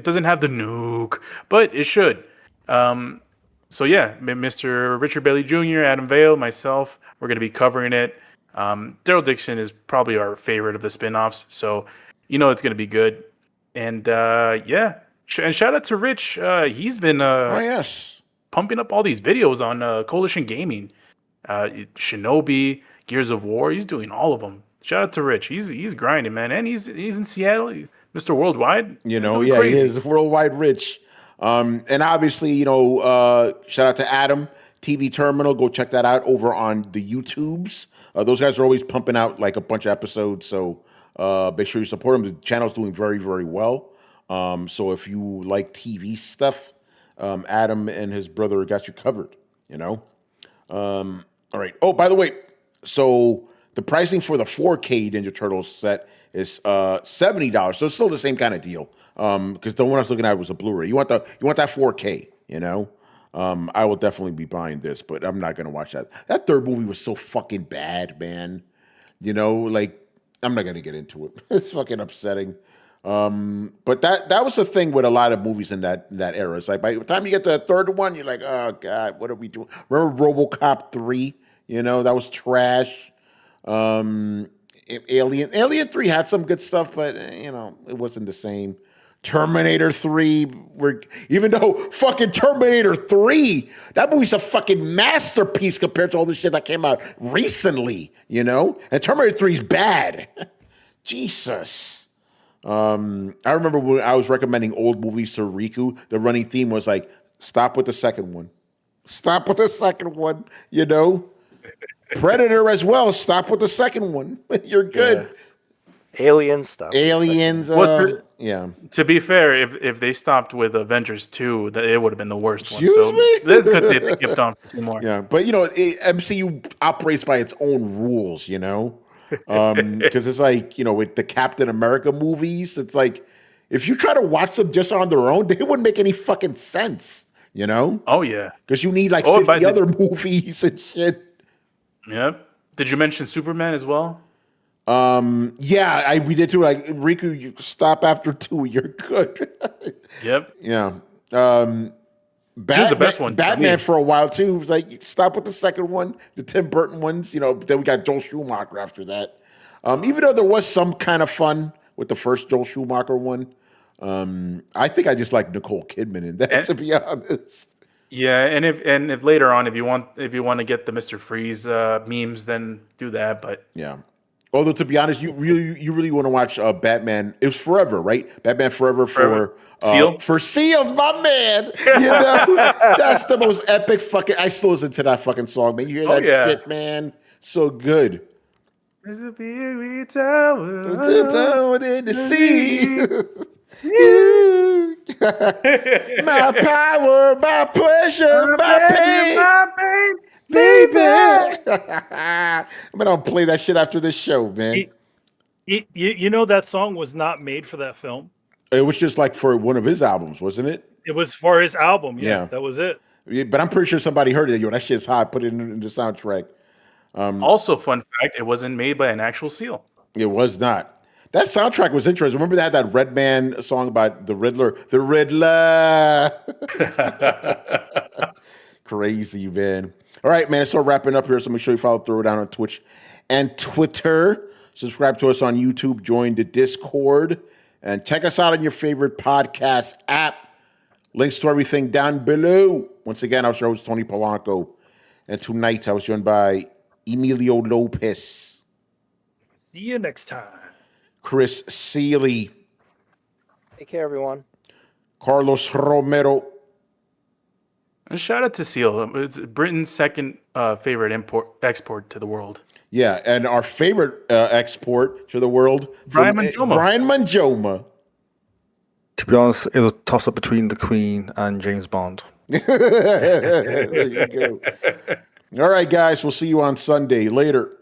doesn't have the nuke, but it should. So yeah, Mr. Richard Bailey Jr., Adam Vale, myself, we're going to be covering it. Daryl Dixon is probably our favorite of the spinoffs, so it's going to be good. And yeah, and shout out to Rich. He's been pumping up all these videos on Coalition Gaming, Shinobi, Gears of War. He's doing all of them. Shout out to Rich. He's grinding, man, and he's in Seattle, Mr. Worldwide. He is worldwide Rich. And obviously, shout out to Adam TV Terminal. Go check that out over on the YouTubes. Those guys are always pumping out like a bunch of episodes, so make sure you support them. The channel's doing very, very well. So if you like TV stuff, Adam and his brother got you covered, all right. Oh, by the way, so the pricing for the 4K Ninja Turtles set is $70. So it's still the same kind of deal. Because the one I was looking at was a Blu-ray. You want that 4K, I will definitely be buying this, but I'm not gonna watch that. That third movie was so fucking bad, man. I'm not gonna get into it. It's fucking upsetting. But that was the thing with a lot of movies in that era. It's like by the time you get to the third one, you're like, oh God, what are we doing? Remember RoboCop 3? That was trash. Alien 3 had some good stuff, but it wasn't the same. Terminator 3, even though fucking Terminator 3, that movie's a fucking masterpiece compared to all the shit that came out recently, and Terminator 3 is bad. Jesus. I remember when I was recommending old movies to Riku, the running theme was like, stop with the second one. Stop with the second one, Predator as well, stop with the second one. You're good. Yeah. Alien stuff. Aliens, yeah. To be fair, if they stopped with Avengers 2, it would have been the worst one. Excuse me? This is good they kept on for 2 more. Yeah, but MCU operates by its own rules, because it's like with the Captain America movies, it's like if you try to watch them just on their own, they wouldn't make any fucking sense, Oh yeah, because you need like 50 other movies and shit. Yep. Did you mention Superman as well? Yeah, we did too. Like Riku, you stop after 2, you're good. Yep. Yeah. She was the best one. Batman for a while too. It was like stop with the second one, the Tim Burton ones. Then we got Joel Schumacher after that. Even though there was some kind of fun with the first Joel Schumacher one, I think I just like Nicole Kidman in that, to be honest. Yeah, and if later on if you want to get the Mr. Freeze memes, then do that. But yeah. Although to be honest, you really want to watch Batman. It was Forever, right? Batman Forever. For Seal? For Seal, my man. That's the most epic fucking. I still listen to that fucking song, man. You hear that shit, man? So good. There's a big tower in the sea. My power, my pleasure, my pain. Baby, I'm gonna play that shit after this show, man. That song was not made for that film. It was just like for one of his albums, wasn't it? It was for his album. Yeah. That was it. But I'm pretty sure somebody heard it. That shit's hot. Put it in the soundtrack. Also, fun fact: it wasn't made by an actual seal. It was not. That soundtrack was interesting. Remember they had that Redman song about the Riddler? The Riddler. Crazy, man. All right, man, it's all wrapping up here, so make sure you follow Throwdown on Twitch and Twitter. Subscribe to us on YouTube, join the Discord, and check us out on your favorite podcast app. Links to everything down below. Once again, I was your host, Tony Polanco, and tonight I was joined by Emilio Lopez. See you next time. Chris Seeley. Take care, everyone. Carlos Romero. And shout out to Seal. It's Britain's second favorite export to the world. Yeah, and our favorite export to the world, Brian Manjoma. To be honest, it was a toss-up between the Queen and James Bond. There you go. All right, guys, we'll see you on Sunday. Later.